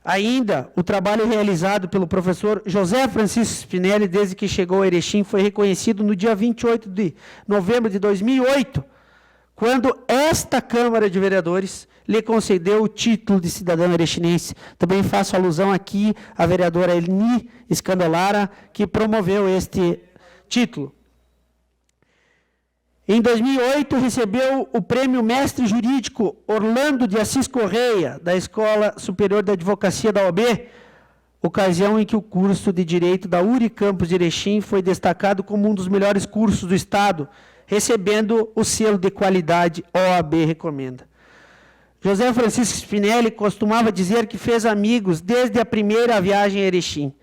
Ainda, o trabalho realizado pelo professor José Francisco Spinelli, desde que chegou a Erechim, foi reconhecido no dia 28 de novembro de 2008, quando esta Câmara de Vereadores lhe concedeu o título de cidadão erechinense. Também faço alusão aqui à vereadora Elni Escandelara, que promoveu este Título. Em 2008, recebeu o prêmio Mestre Jurídico Orlando de Assis Correia, da Escola Superior de Advocacia da OAB, ocasião em que o curso de Direito da Unicampus de Erechim foi destacado como um dos melhores cursos do Estado, recebendo o selo de qualidade OAB Recomenda. José Francisco Spinelli costumava dizer que fez amigos desde a primeira viagem a Erechim.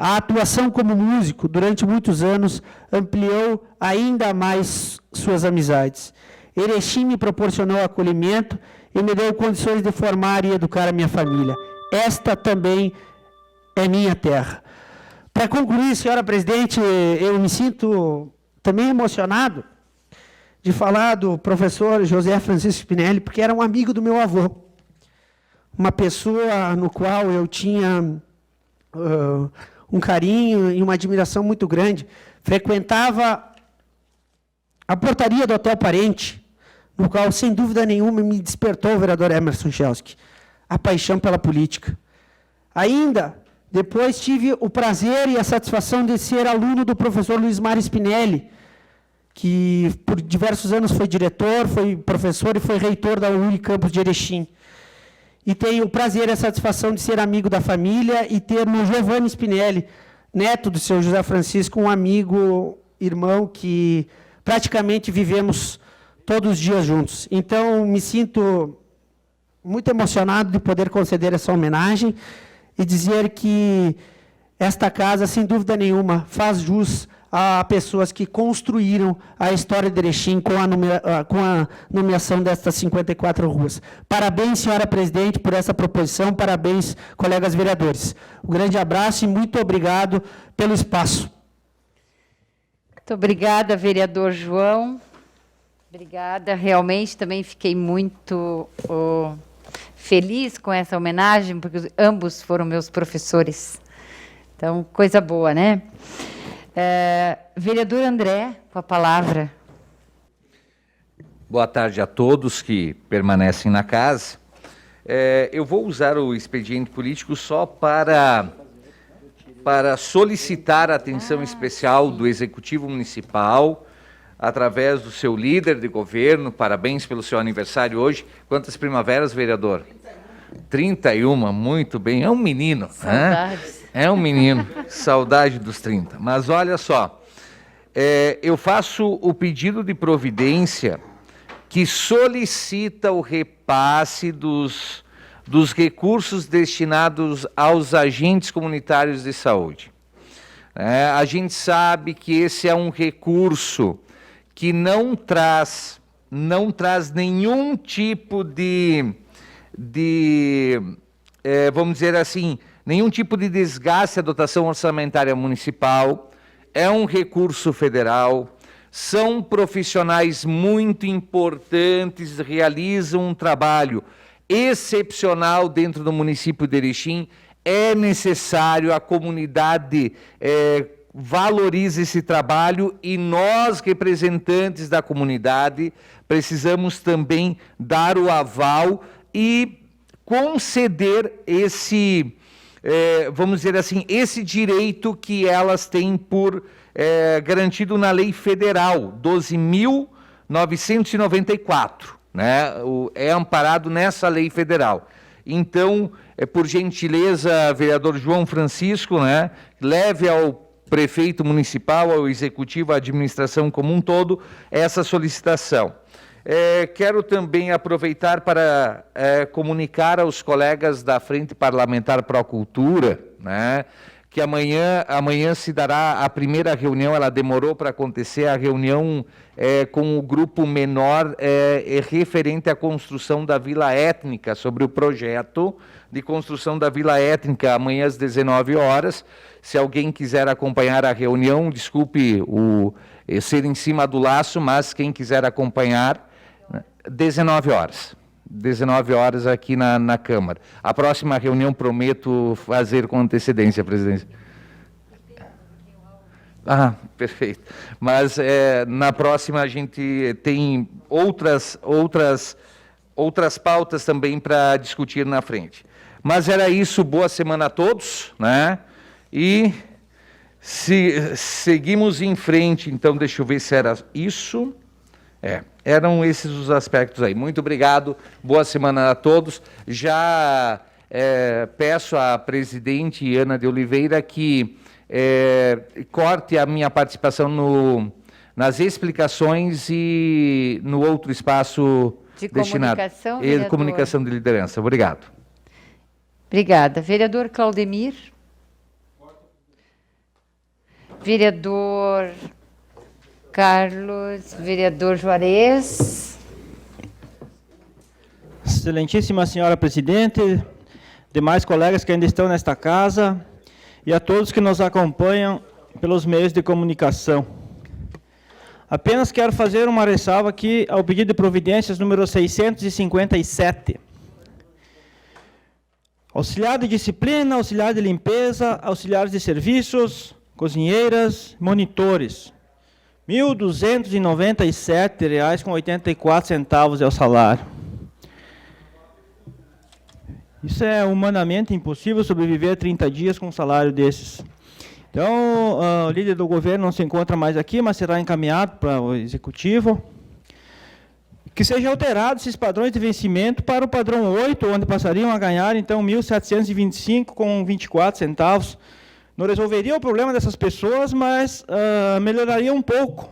A atuação como músico, durante muitos anos, ampliou ainda mais suas amizades. Erechim me proporcionou acolhimento e me deu condições de formar e educar a minha família. Esta também é minha terra. Para concluir, senhora presidente, eu me sinto também emocionado de falar do professor José Francisco Spinelli, porque era um amigo do meu avô. Uma pessoa no qual eu tinha um carinho e uma admiração muito grande. Frequentava a portaria do Hotel Parente, no qual, sem dúvida nenhuma, me despertou o vereador Emerson Schelski, a paixão pela política. Ainda, depois tive o prazer e a satisfação de ser aluno do professor Luiz Mário Spinelli, que por diversos anos foi diretor, foi professor e foi reitor da Unicampus de Erechim. E tenho o prazer e a satisfação de ser amigo da família e ter no Giovanni Spinelli, neto do seu José Francisco, um amigo, irmão, que praticamente vivemos todos os dias juntos. Então, me sinto muito emocionado de poder conceder essa homenagem e dizer que esta casa, sem dúvida nenhuma, faz jus a pessoas que construíram a história de Erechim com a nomeação destas 54 ruas. Parabéns, senhora presidente, por essa proposição. Parabéns, colegas vereadores. Um grande abraço e muito obrigado pelo espaço. Muito obrigada, vereador João. Obrigada. Realmente também fiquei muito feliz com essa homenagem, porque ambos foram meus professores. Então, coisa boa, né? Vereador André, com a palavra. Boa tarde a todos que permanecem na casa. Eu vou usar o expediente político só para solicitar a atenção especial do Executivo Municipal, através do seu líder de governo. Parabéns pelo seu aniversário hoje. Quantas primaveras, vereador? 31, muito bem. É um menino. Saudades. É um menino, saudade dos 30. Mas olha só, eu faço o pedido de providência que solicita o repasse dos recursos destinados aos agentes comunitários de saúde. A gente sabe que esse é um recurso que não traz nenhum tipo vamos dizer assim, nenhum tipo de desgaste à dotação orçamentária municipal, é um recurso federal, são profissionais muito importantes, realizam um trabalho excepcional dentro do município de Erechim. É necessário, a comunidade valorize esse trabalho e nós, representantes da comunidade, precisamos também dar o aval e conceder esse, vamos dizer assim, esse direito que elas têm por garantido na lei federal, 12.994, né? É amparado nessa lei federal. Então, por gentileza, vereador João Francisco, né, leve ao prefeito municipal, ao executivo, à administração como um todo, essa solicitação. Quero também aproveitar para comunicar aos colegas da Frente Parlamentar Procultura, né, que amanhã se dará a primeira reunião. Ela demorou para acontecer, a reunião com o grupo menor referente à construção da Vila Étnica, sobre o projeto de construção da Vila Étnica, amanhã às 19 horas. Se alguém quiser acompanhar a reunião, desculpe ser em cima do laço, mas quem quiser acompanhar, 19 horas. 19 horas aqui na Câmara. A próxima reunião prometo fazer com antecedência, presidente. Ah, perfeito. Mas na próxima a gente tem outras pautas também para discutir na frente. Mas era isso, boa semana a todos, né? E Seguimos em frente, então, deixa eu ver se era isso. Eram esses os aspectos aí. Muito obrigado, boa semana a todos. Já peço à presidente Ana de Oliveira que corte a minha participação nas explicações e no outro espaço de destinado. comunicação, E comunicação de liderança. Obrigado. Obrigada. Vereador Claudemir. Vereador Carlos, vereador Juarez. Excelentíssima senhora presidente, demais colegas que ainda estão nesta casa e a todos que nos acompanham pelos meios de comunicação. Apenas quero fazer uma ressalva aqui ao pedido de providências número 657. Auxiliar de disciplina, auxiliar de limpeza, auxiliares de serviços, cozinheiras, monitores. R$ 1.297,84 é o salário. Isso é humanamente impossível sobreviver 30 dias com um salário desses. Então, o líder do governo não se encontra mais aqui, mas será encaminhado para o executivo. Que seja alterado esses padrões de vencimento para o padrão 8, onde passariam a ganhar, então, R$ 1.725,24. Não resolveria o problema dessas pessoas, mas melhoraria um pouco,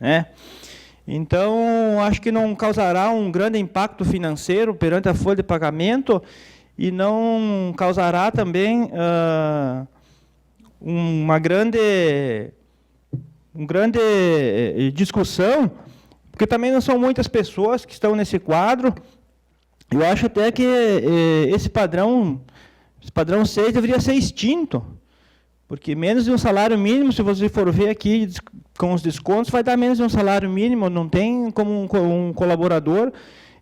né? Então, acho que não causará um grande impacto financeiro perante a folha de pagamento e não causará também uma grande discussão, porque também não são muitas pessoas que estão nesse quadro. Eu acho até que esse padrão 6 deveria ser extinto, porque menos de um salário mínimo, se você for ver aqui com os descontos, vai dar menos de um salário mínimo, não tem como um colaborador,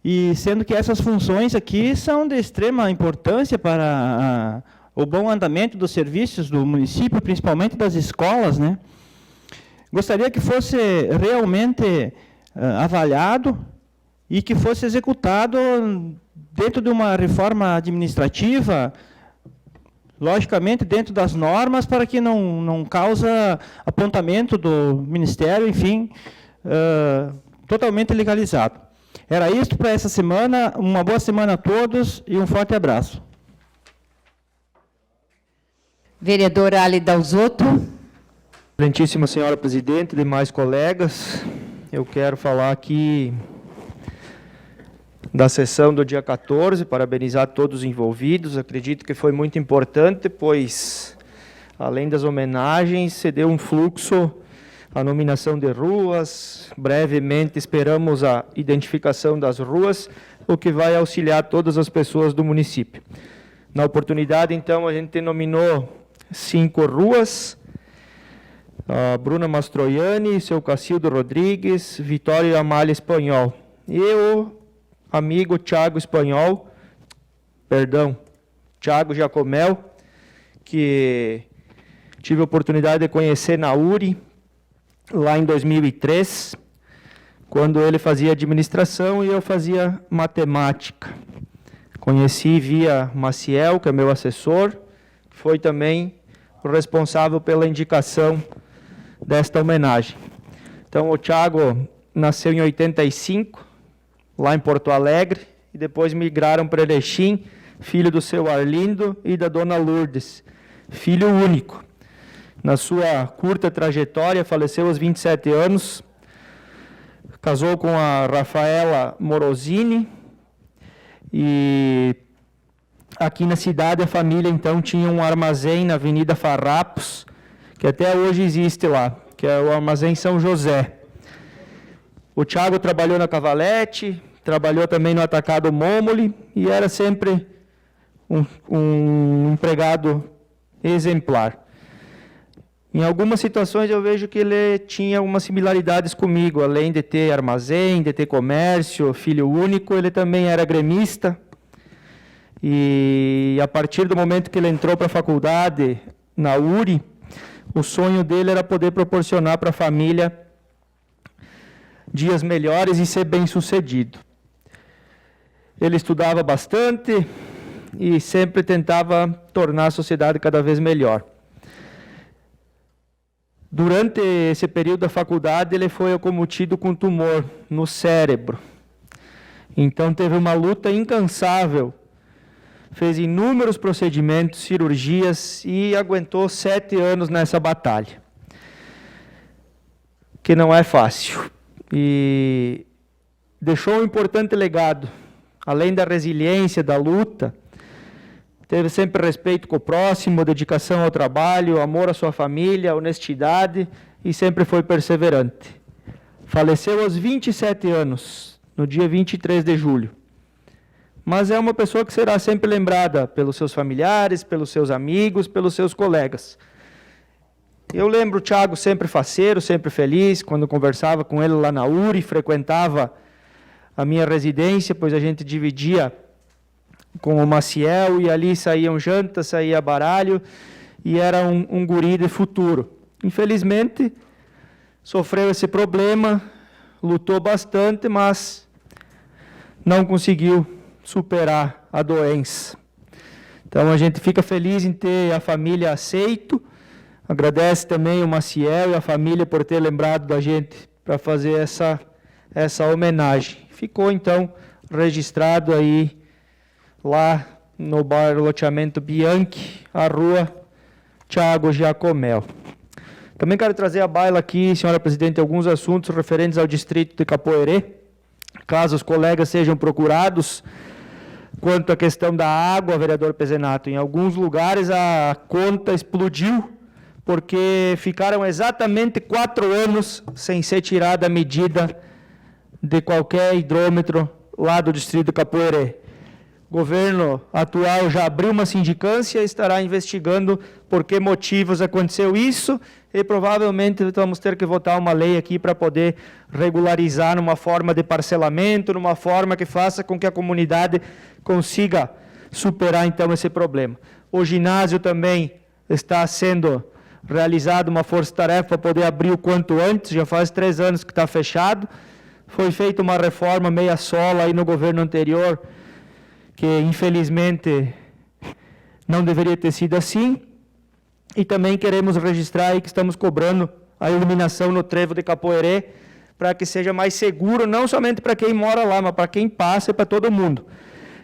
e sendo que essas funções aqui são de extrema importância para o bom andamento dos serviços do município, principalmente das escolas, né? Gostaria que fosse realmente avaliado e que fosse executado dentro de uma reforma administrativa, logicamente dentro das normas, para que não causa apontamento do Ministério, enfim, totalmente legalizado. Era isso para essa semana. Uma boa semana a todos e um forte abraço. Vereador Ali Dalzotto. Excelentíssima senhora presidente, demais colegas, eu quero falar aqui da sessão do dia 14, parabenizar todos os envolvidos. Acredito que foi muito importante, pois, além das homenagens, se deu um fluxo, a nominação de ruas, brevemente esperamos a identificação das ruas, o que vai auxiliar todas as pessoas do município. Na oportunidade, então, a gente nominou 5 ruas, a Bruna Mastroianni, seu Cacildo Rodrigues, Vitória e Amália Espanhol. E o amigo Thiago Jacomel, que tive a oportunidade de conhecer na URI, lá em 2003, quando ele fazia administração e eu fazia matemática. Conheci via Maciel, que é meu assessor, que foi também o responsável pela indicação desta homenagem. Então, o Thiago nasceu em 85, lá em Porto Alegre, e depois migraram para Erechim, filho do seu Arlindo e da dona Lourdes, filho único. Na sua curta trajetória, faleceu aos 27 anos, casou com a Rafaela Morosini, e aqui na cidade a família então tinha um armazém na Avenida Farrapos, que até hoje existe lá, que é o Armazém São José. O Thiago trabalhou na Cavalete, trabalhou também no Atacado Momoli, e era sempre um empregado exemplar. Em algumas situações eu vejo que ele tinha algumas similaridades comigo, além de ter armazém, de ter comércio, filho único, ele também era gremista. E a partir do momento que ele entrou para a faculdade, na URI, o sonho dele era poder proporcionar para a família dias melhores e ser bem-sucedido. Ele estudava bastante e sempre tentava tornar a sociedade cada vez melhor. Durante esse período da faculdade, ele foi acometido com tumor no cérebro. Então, teve uma luta incansável. Fez inúmeros procedimentos, cirurgias e aguentou 7 anos nessa batalha. Que não é fácil. E deixou um importante legado. Além da resiliência, da luta, teve sempre respeito com o próximo, dedicação ao trabalho, amor à sua família, honestidade e sempre foi perseverante. Faleceu aos 27 anos, no dia 23 de julho. Mas é uma pessoa que será sempre lembrada pelos seus familiares, pelos seus amigos, pelos seus colegas. Eu lembro o Thiago sempre faceiro, sempre feliz, quando conversava com ele lá na URI, frequentava a minha residência, pois a gente dividia com o Maciel, e ali saíam jantas, saía baralho, e era um guri de futuro. Infelizmente, sofreu esse problema, lutou bastante, mas não conseguiu superar a doença. Então, a gente fica feliz em ter a família aceito, agradece também o Maciel e a família por ter lembrado da gente para fazer essa homenagem. Ficou, então, registrado aí, lá no bairro Loteamento Bianchi, a rua Thiago Giacomel. Também quero trazer à baila aqui, senhora presidente, alguns assuntos referentes ao distrito de Capoeirê, caso os colegas sejam procurados. Quanto à questão da água, vereador Pezenato, em alguns lugares a conta explodiu, porque ficaram exatamente 4 anos sem ser tirada a medida de qualquer hidrômetro lá do distrito de Capoeirê. O governo atual já abriu uma sindicância e estará investigando por que motivos aconteceu isso, e provavelmente vamos ter que votar uma lei aqui para poder regularizar numa forma de parcelamento, numa forma que faça com que a comunidade consiga superar então esse problema. O ginásio também está sendo realizado uma força-tarefa para poder abrir o quanto antes, já faz 3 anos que está fechado. Foi feita uma reforma meia sola aí no governo anterior, que infelizmente não deveria ter sido assim. E também queremos registrar aí que estamos cobrando a iluminação no trevo de Capoeirê, para que seja mais seguro, não somente para quem mora lá, mas para quem passa e para todo mundo.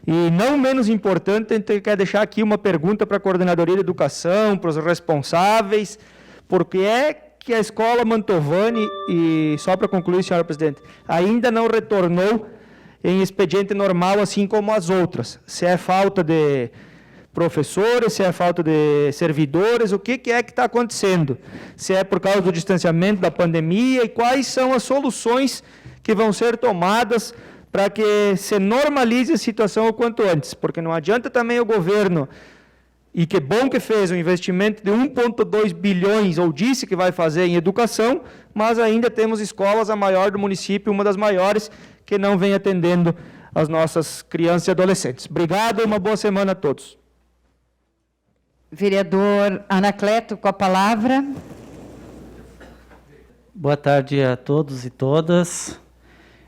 E não menos importante, a gente quer deixar aqui uma pergunta para a Coordenadoria de Educação, para os responsáveis, porque é que a escola Mantovani, e só para concluir, senhora presidente, ainda não retornou em expediente normal, assim como as outras. Se é falta de professores, se é falta de servidores, o que é que está acontecendo? Se é por causa do distanciamento da pandemia, e quais são as soluções que vão ser tomadas para que se normalize a situação o quanto antes, porque não adianta também o governo, e que bom que fez um investimento de 1,2 bilhões, ou disse que vai fazer em educação, mas ainda temos escolas, a maior do município, uma das maiores, que não vem atendendo as nossas crianças e adolescentes. Obrigado e uma boa semana a todos. Vereador Anacleto, com a palavra. Boa tarde a todos e todas.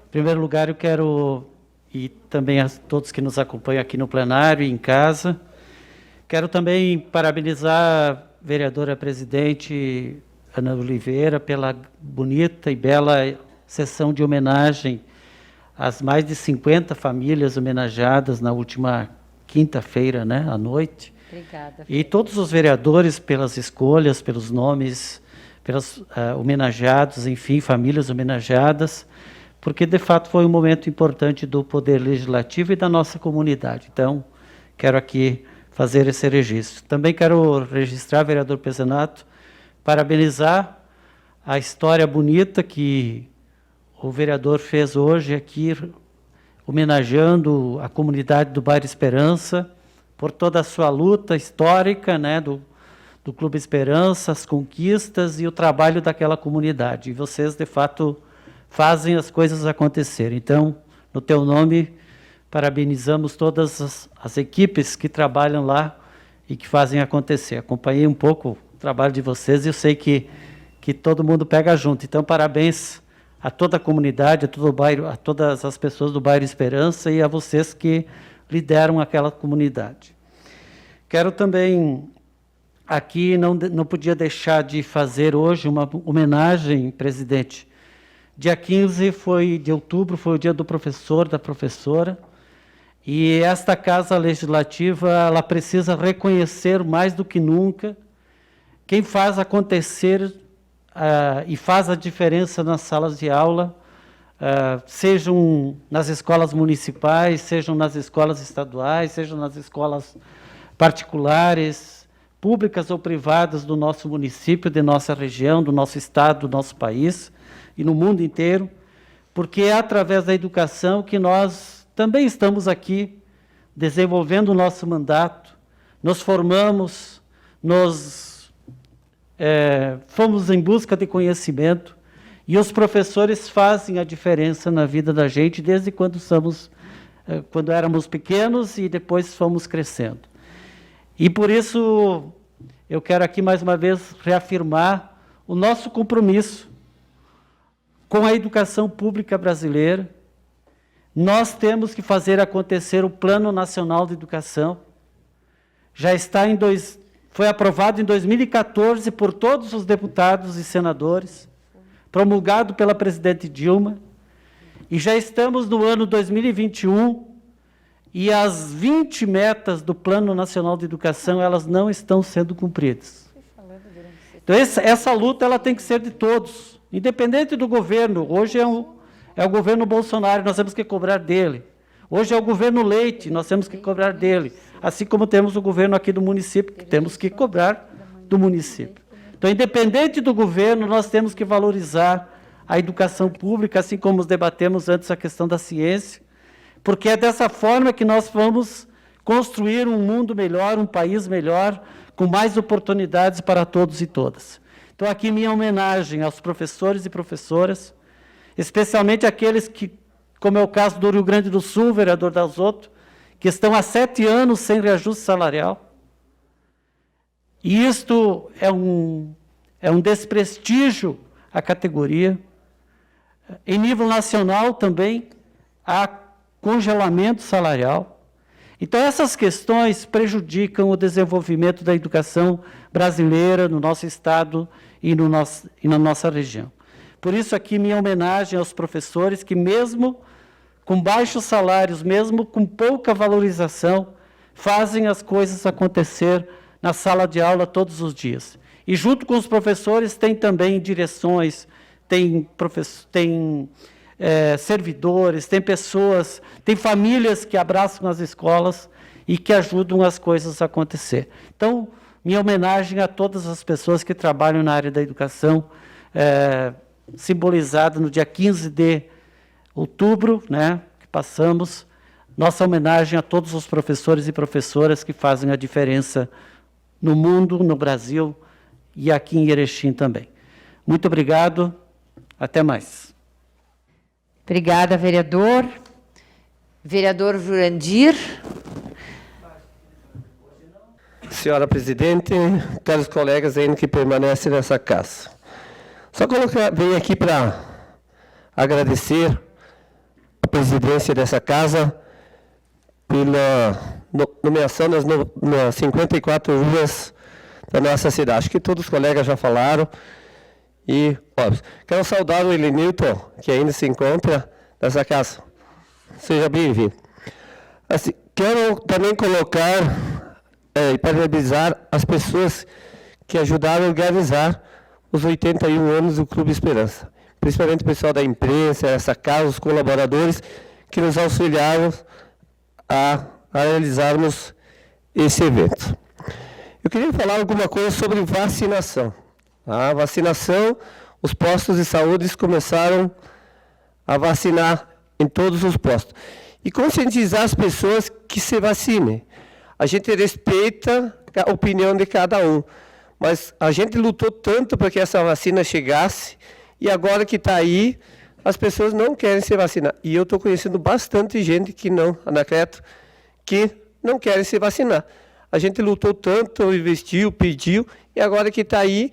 Em primeiro lugar, eu quero, e também a todos que nos acompanham aqui no plenário e em casa, quero também parabenizar a vereadora presidente Ana Oliveira pela bonita e bela sessão de homenagem às mais de 50 famílias homenageadas na última quinta-feira, né, à noite. Obrigada. E todos os vereadores pelas escolhas, pelos nomes, pelos homenageados, enfim, famílias homenageadas, porque de fato foi um momento importante do Poder Legislativo e da nossa comunidade. Então, quero aqui fazer esse registro. Também quero registrar, vereador Pezenato, parabenizar a história bonita que o vereador fez hoje aqui, homenageando a comunidade do bairro Esperança, por toda a sua luta histórica, né, do Clube Esperança, as conquistas e o trabalho daquela comunidade. E vocês, de fato, fazem as coisas acontecerem. Então, no teu nome, parabenizamos todas as equipes que trabalham lá e que fazem acontecer. Acompanhei um pouco o trabalho de vocês e eu sei que todo mundo pega junto. Então, parabéns a toda a comunidade, a todo o bairro, a todas as pessoas do bairro Esperança e a vocês que lideram aquela comunidade. Quero também aqui não podia deixar de fazer hoje uma homenagem, presidente. Dia 15 de outubro foi o dia do professor, da professora, e esta Casa Legislativa ela precisa reconhecer mais do que nunca quem faz acontecer e faz a diferença nas salas de aula, sejam nas escolas municipais, sejam nas escolas estaduais, sejam nas escolas particulares, públicas ou privadas do nosso município, de nossa região, do nosso estado, do nosso país e no mundo inteiro, porque é através da educação que nós também estamos aqui desenvolvendo o nosso mandato, nos formamos, fomos em busca de conhecimento, e os professores fazem a diferença na vida da gente desde quando éramos pequenos e depois fomos crescendo. E por isso eu quero aqui mais uma vez reafirmar o nosso compromisso com a educação pública brasileira. Nós temos que fazer acontecer o Plano Nacional de Educação. Foi aprovado em 2014 por todos os deputados e senadores, promulgado pela presidente Dilma, e já estamos no ano 2021, e as 20 metas do Plano Nacional de Educação, elas não estão sendo cumpridas. Então, essa luta ela tem que ser de todos, independente do governo. Hoje é o governo Bolsonaro, nós temos que cobrar dele. Hoje é o governo Leite, nós temos que cobrar dele. Assim como temos o governo aqui do município, que temos que cobrar do município. Então, independente do governo, nós temos que valorizar a educação pública, assim como debatemos antes a questão da ciência, porque é dessa forma que nós vamos construir um mundo melhor, um país melhor, com mais oportunidades para todos e todas. Então, aqui minha homenagem aos professores e professoras, especialmente aqueles que, como é o caso do Rio Grande do Sul, vereador Dalzotto, que estão há 7 anos sem reajuste salarial. E isto é um desprestígio à categoria. Em nível nacional também há congelamento salarial. Então, essas questões prejudicam o desenvolvimento da educação brasileira no nosso estado e na nossa região. Por isso, aqui, minha homenagem aos professores que, mesmo com baixos salários, mesmo com pouca valorização, fazem as coisas acontecer na sala de aula todos os dias. E, junto com os professores, tem também direções, tem servidores, tem pessoas, tem famílias que abraçam as escolas e que ajudam as coisas a acontecer. Então, minha homenagem a todas as pessoas que trabalham na área da educação, simbolizada no dia 15 de outubro, né, que passamos, nossa homenagem a todos os professores e professoras que fazem a diferença no mundo, no Brasil e aqui em Erechim também. Muito obrigado, até mais. Obrigada, vereador. Vereador Jurandir. Senhora presidente, caros colegas ainda que permanecem nessa casa. Só venho aqui para agradecer a presidência dessa casa pela nomeação nas 54 ruas da nossa cidade. Acho que todos os colegas já falaram. E, óbvio, quero saudar o Elenilton, que ainda se encontra nessa casa. Seja bem-vindo. Assim, quero também colocar e parabenizar as pessoas que ajudaram a organizar os 81 anos do Clube Esperança. Principalmente o pessoal da imprensa, essa casa, os colaboradores que nos auxiliaram a realizarmos esse evento. Eu queria falar alguma coisa sobre vacinação. A vacinação, os postos de saúde começaram a vacinar em todos os postos. E conscientizar as pessoas que se vacinem. A gente respeita a opinião de cada um, mas a gente lutou tanto para que essa vacina chegasse, e agora que está aí, as pessoas não querem se vacinar. E eu estou conhecendo bastante gente que não, Anacleto, que não querem se vacinar. A gente lutou tanto, investiu, pediu, e agora que está aí,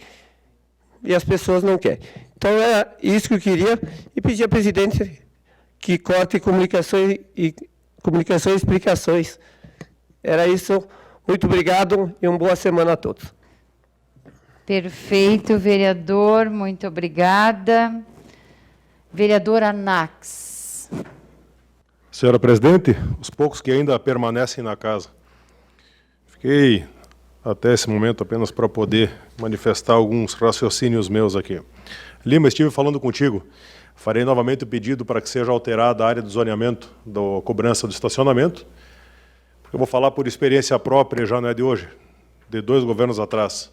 e as pessoas não querem. Então, é isso que eu queria, e pedir ao presidente que corte comunicações e explicações. Era isso. Muito obrigado e uma boa semana a todos. Perfeito, vereador, muito obrigada. Vereador Anax. Senhora presidente, os poucos que ainda permanecem na casa. Fiquei até esse momento apenas para poder manifestar alguns raciocínios meus aqui. Lima, estive falando contigo. Farei novamente o pedido para que seja alterada a área do zoneamento da cobrança do estacionamento. Eu vou falar por experiência própria, já não é de hoje, de 2 governos atrás.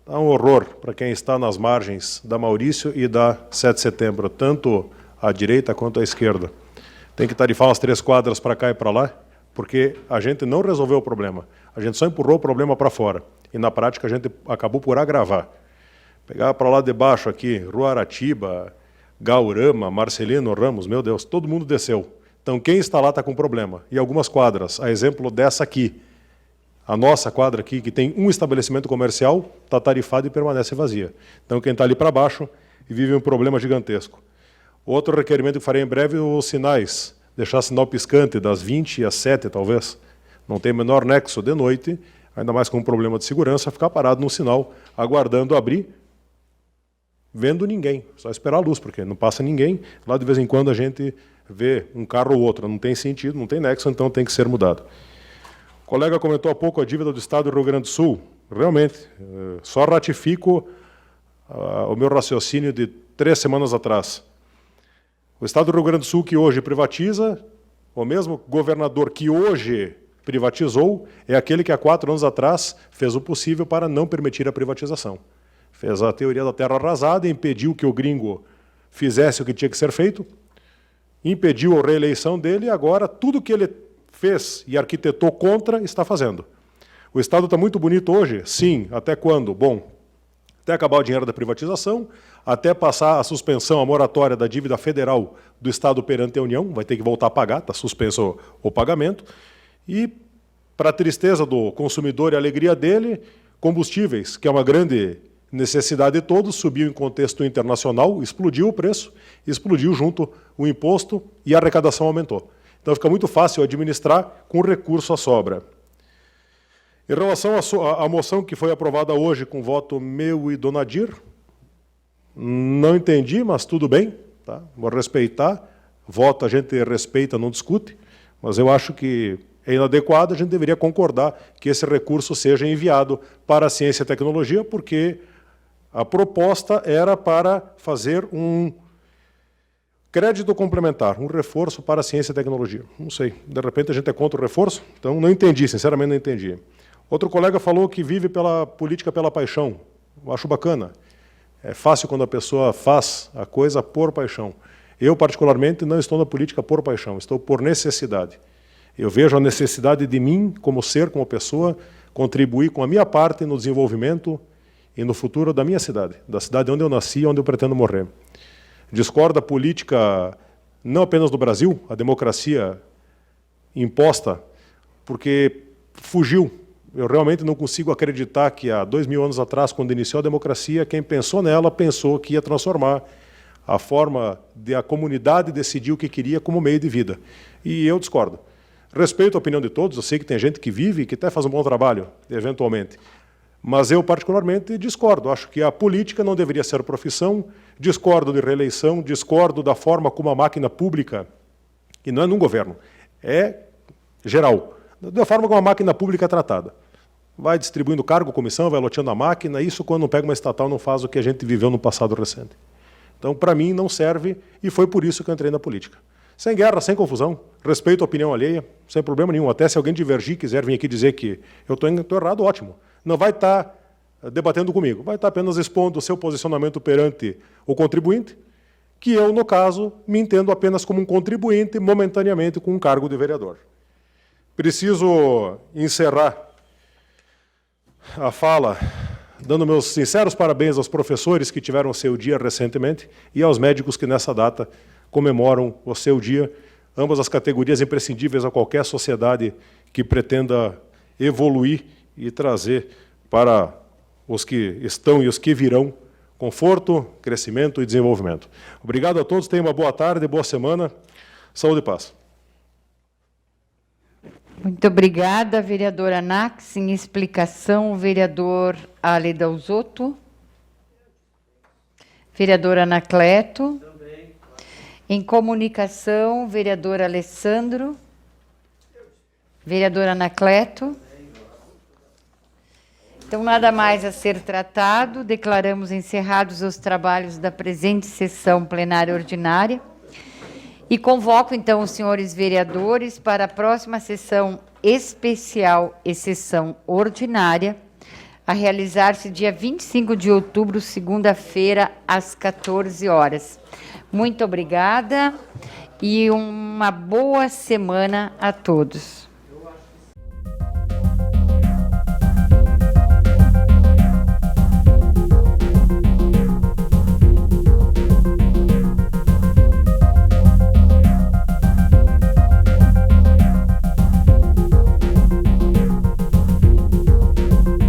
Dá um horror para quem está nas margens da Maurício e da 7 de setembro, tanto à direita quanto à esquerda. Tem que tarifar umas 3 quadras para cá e para lá, porque a gente não resolveu o problema. A gente só empurrou o problema para fora. E, na prática, a gente acabou por agravar. Pegar para lá de baixo aqui, Rua Aratiba, Gaurama, Marcelino Ramos, meu Deus, todo mundo desceu. Então, quem está lá está com problema. E algumas quadras, a exemplo dessa aqui, a nossa quadra aqui, que tem um estabelecimento comercial, está tarifada e permanece vazia. Então, quem está ali para baixo vive um problema gigantesco. Outro requerimento que farei em breve, os sinais. Deixar sinal piscante das 20 às 7, talvez. Não tem o menor nexo de noite, ainda mais com um problema de segurança, ficar parado no sinal, aguardando abrir, vendo ninguém. Só esperar a luz, porque não passa ninguém. Lá, de vez em quando, a gente vê um carro ou outro. Não tem sentido, não tem nexo, então tem que ser mudado. O colega comentou há pouco a dívida do Estado do Rio Grande do Sul. Realmente, só ratifico o meu raciocínio de 3 semanas atrás. O Estado do Rio Grande do Sul, que hoje privatiza, o mesmo governador que hoje privatizou, é aquele que há 4 anos atrás fez o possível para não permitir a privatização. Fez a teoria da terra arrasada, impediu que o gringo fizesse o que tinha que ser feito, impediu a reeleição dele e agora tudo que ele fez e arquitetou contra está fazendo. O Estado está muito bonito hoje? Sim. Até quando? Bom, até acabar o dinheiro da privatização, até passar a suspensão, a moratória da dívida federal do Estado perante a União, vai ter que voltar a pagar, está suspenso o pagamento, e, para a tristeza do consumidor e a alegria dele, combustíveis, que é uma grande necessidade de todos, subiu em contexto internacional, explodiu o preço, explodiu junto o imposto e a arrecadação aumentou. Então fica muito fácil administrar com recurso à sobra. Em relação à moção que foi aprovada hoje com voto meu e do Nadir, não entendi, mas tudo bem, tá? Vou respeitar. Voto a gente respeita, não discute, mas eu acho que é inadequado, a gente deveria concordar que esse recurso seja enviado para a ciência e tecnologia, porque a proposta era para fazer um crédito complementar, um reforço para a ciência e tecnologia. Não sei, de repente a gente é contra o reforço, então não entendi, sinceramente não entendi. Outro colega falou que vive pela política pela paixão. Eu acho bacana. É fácil quando a pessoa faz a coisa por paixão. Eu, particularmente, não estou na política por paixão, estou por necessidade. Eu vejo a necessidade de mim, como ser, como pessoa, contribuir com a minha parte no desenvolvimento e no futuro da minha cidade, da cidade onde eu nasci e onde eu pretendo morrer. Discordo da política, não apenas do Brasil, a democracia imposta, porque fugiu. Eu realmente não consigo acreditar que há 2000 anos atrás, quando iniciou a democracia, quem pensou nela pensou que ia transformar a forma de a comunidade decidir o que queria como meio de vida. E eu discordo. Respeito a opinião de todos, eu sei que tem gente que vive e que até faz um bom trabalho, eventualmente. Mas eu, particularmente, discordo. Acho que a política não deveria ser profissão, discordo de reeleição, discordo da forma como a máquina pública, e não é num governo, é geral, da forma como a máquina pública é tratada. Vai distribuindo cargo, comissão, vai loteando a máquina, isso quando não pega uma estatal não faz o que a gente viveu no passado recente. Então, para mim, não serve, e foi por isso que eu entrei na política. Sem guerra, sem confusão, respeito a opinião alheia, sem problema nenhum. Até se alguém divergir, quiser vir aqui dizer que eu estou errado, ótimo. Não vai estar debatendo comigo, vai estar apenas expondo o seu posicionamento perante o contribuinte, que eu, no caso, me entendo apenas como um contribuinte, momentaneamente com um cargo de vereador. Preciso encerrar a fala dando meus sinceros parabéns aos professores que tiveram o seu dia recentemente e aos médicos que nessa data comemoram o seu dia, ambas as categorias imprescindíveis a qualquer sociedade que pretenda evoluir e trazer para os que estão e os que virão conforto, crescimento e desenvolvimento. Obrigado a todos, tenham uma boa tarde, boa semana, saúde e paz. Muito obrigada, vereadora Nax. Em explicação, o vereador Ale Dalzotto. Vereador Anacleto. Em comunicação, vereador Alessandro. Vereador Anacleto. Então, nada mais a ser tratado. Declaramos encerrados os trabalhos da presente sessão plenária ordinária. E convoco, então, os senhores vereadores para a próxima sessão especial e sessão ordinária, a realizar-se dia 25 de outubro, segunda-feira, às 14 horas. Muito obrigada e uma boa semana a todos.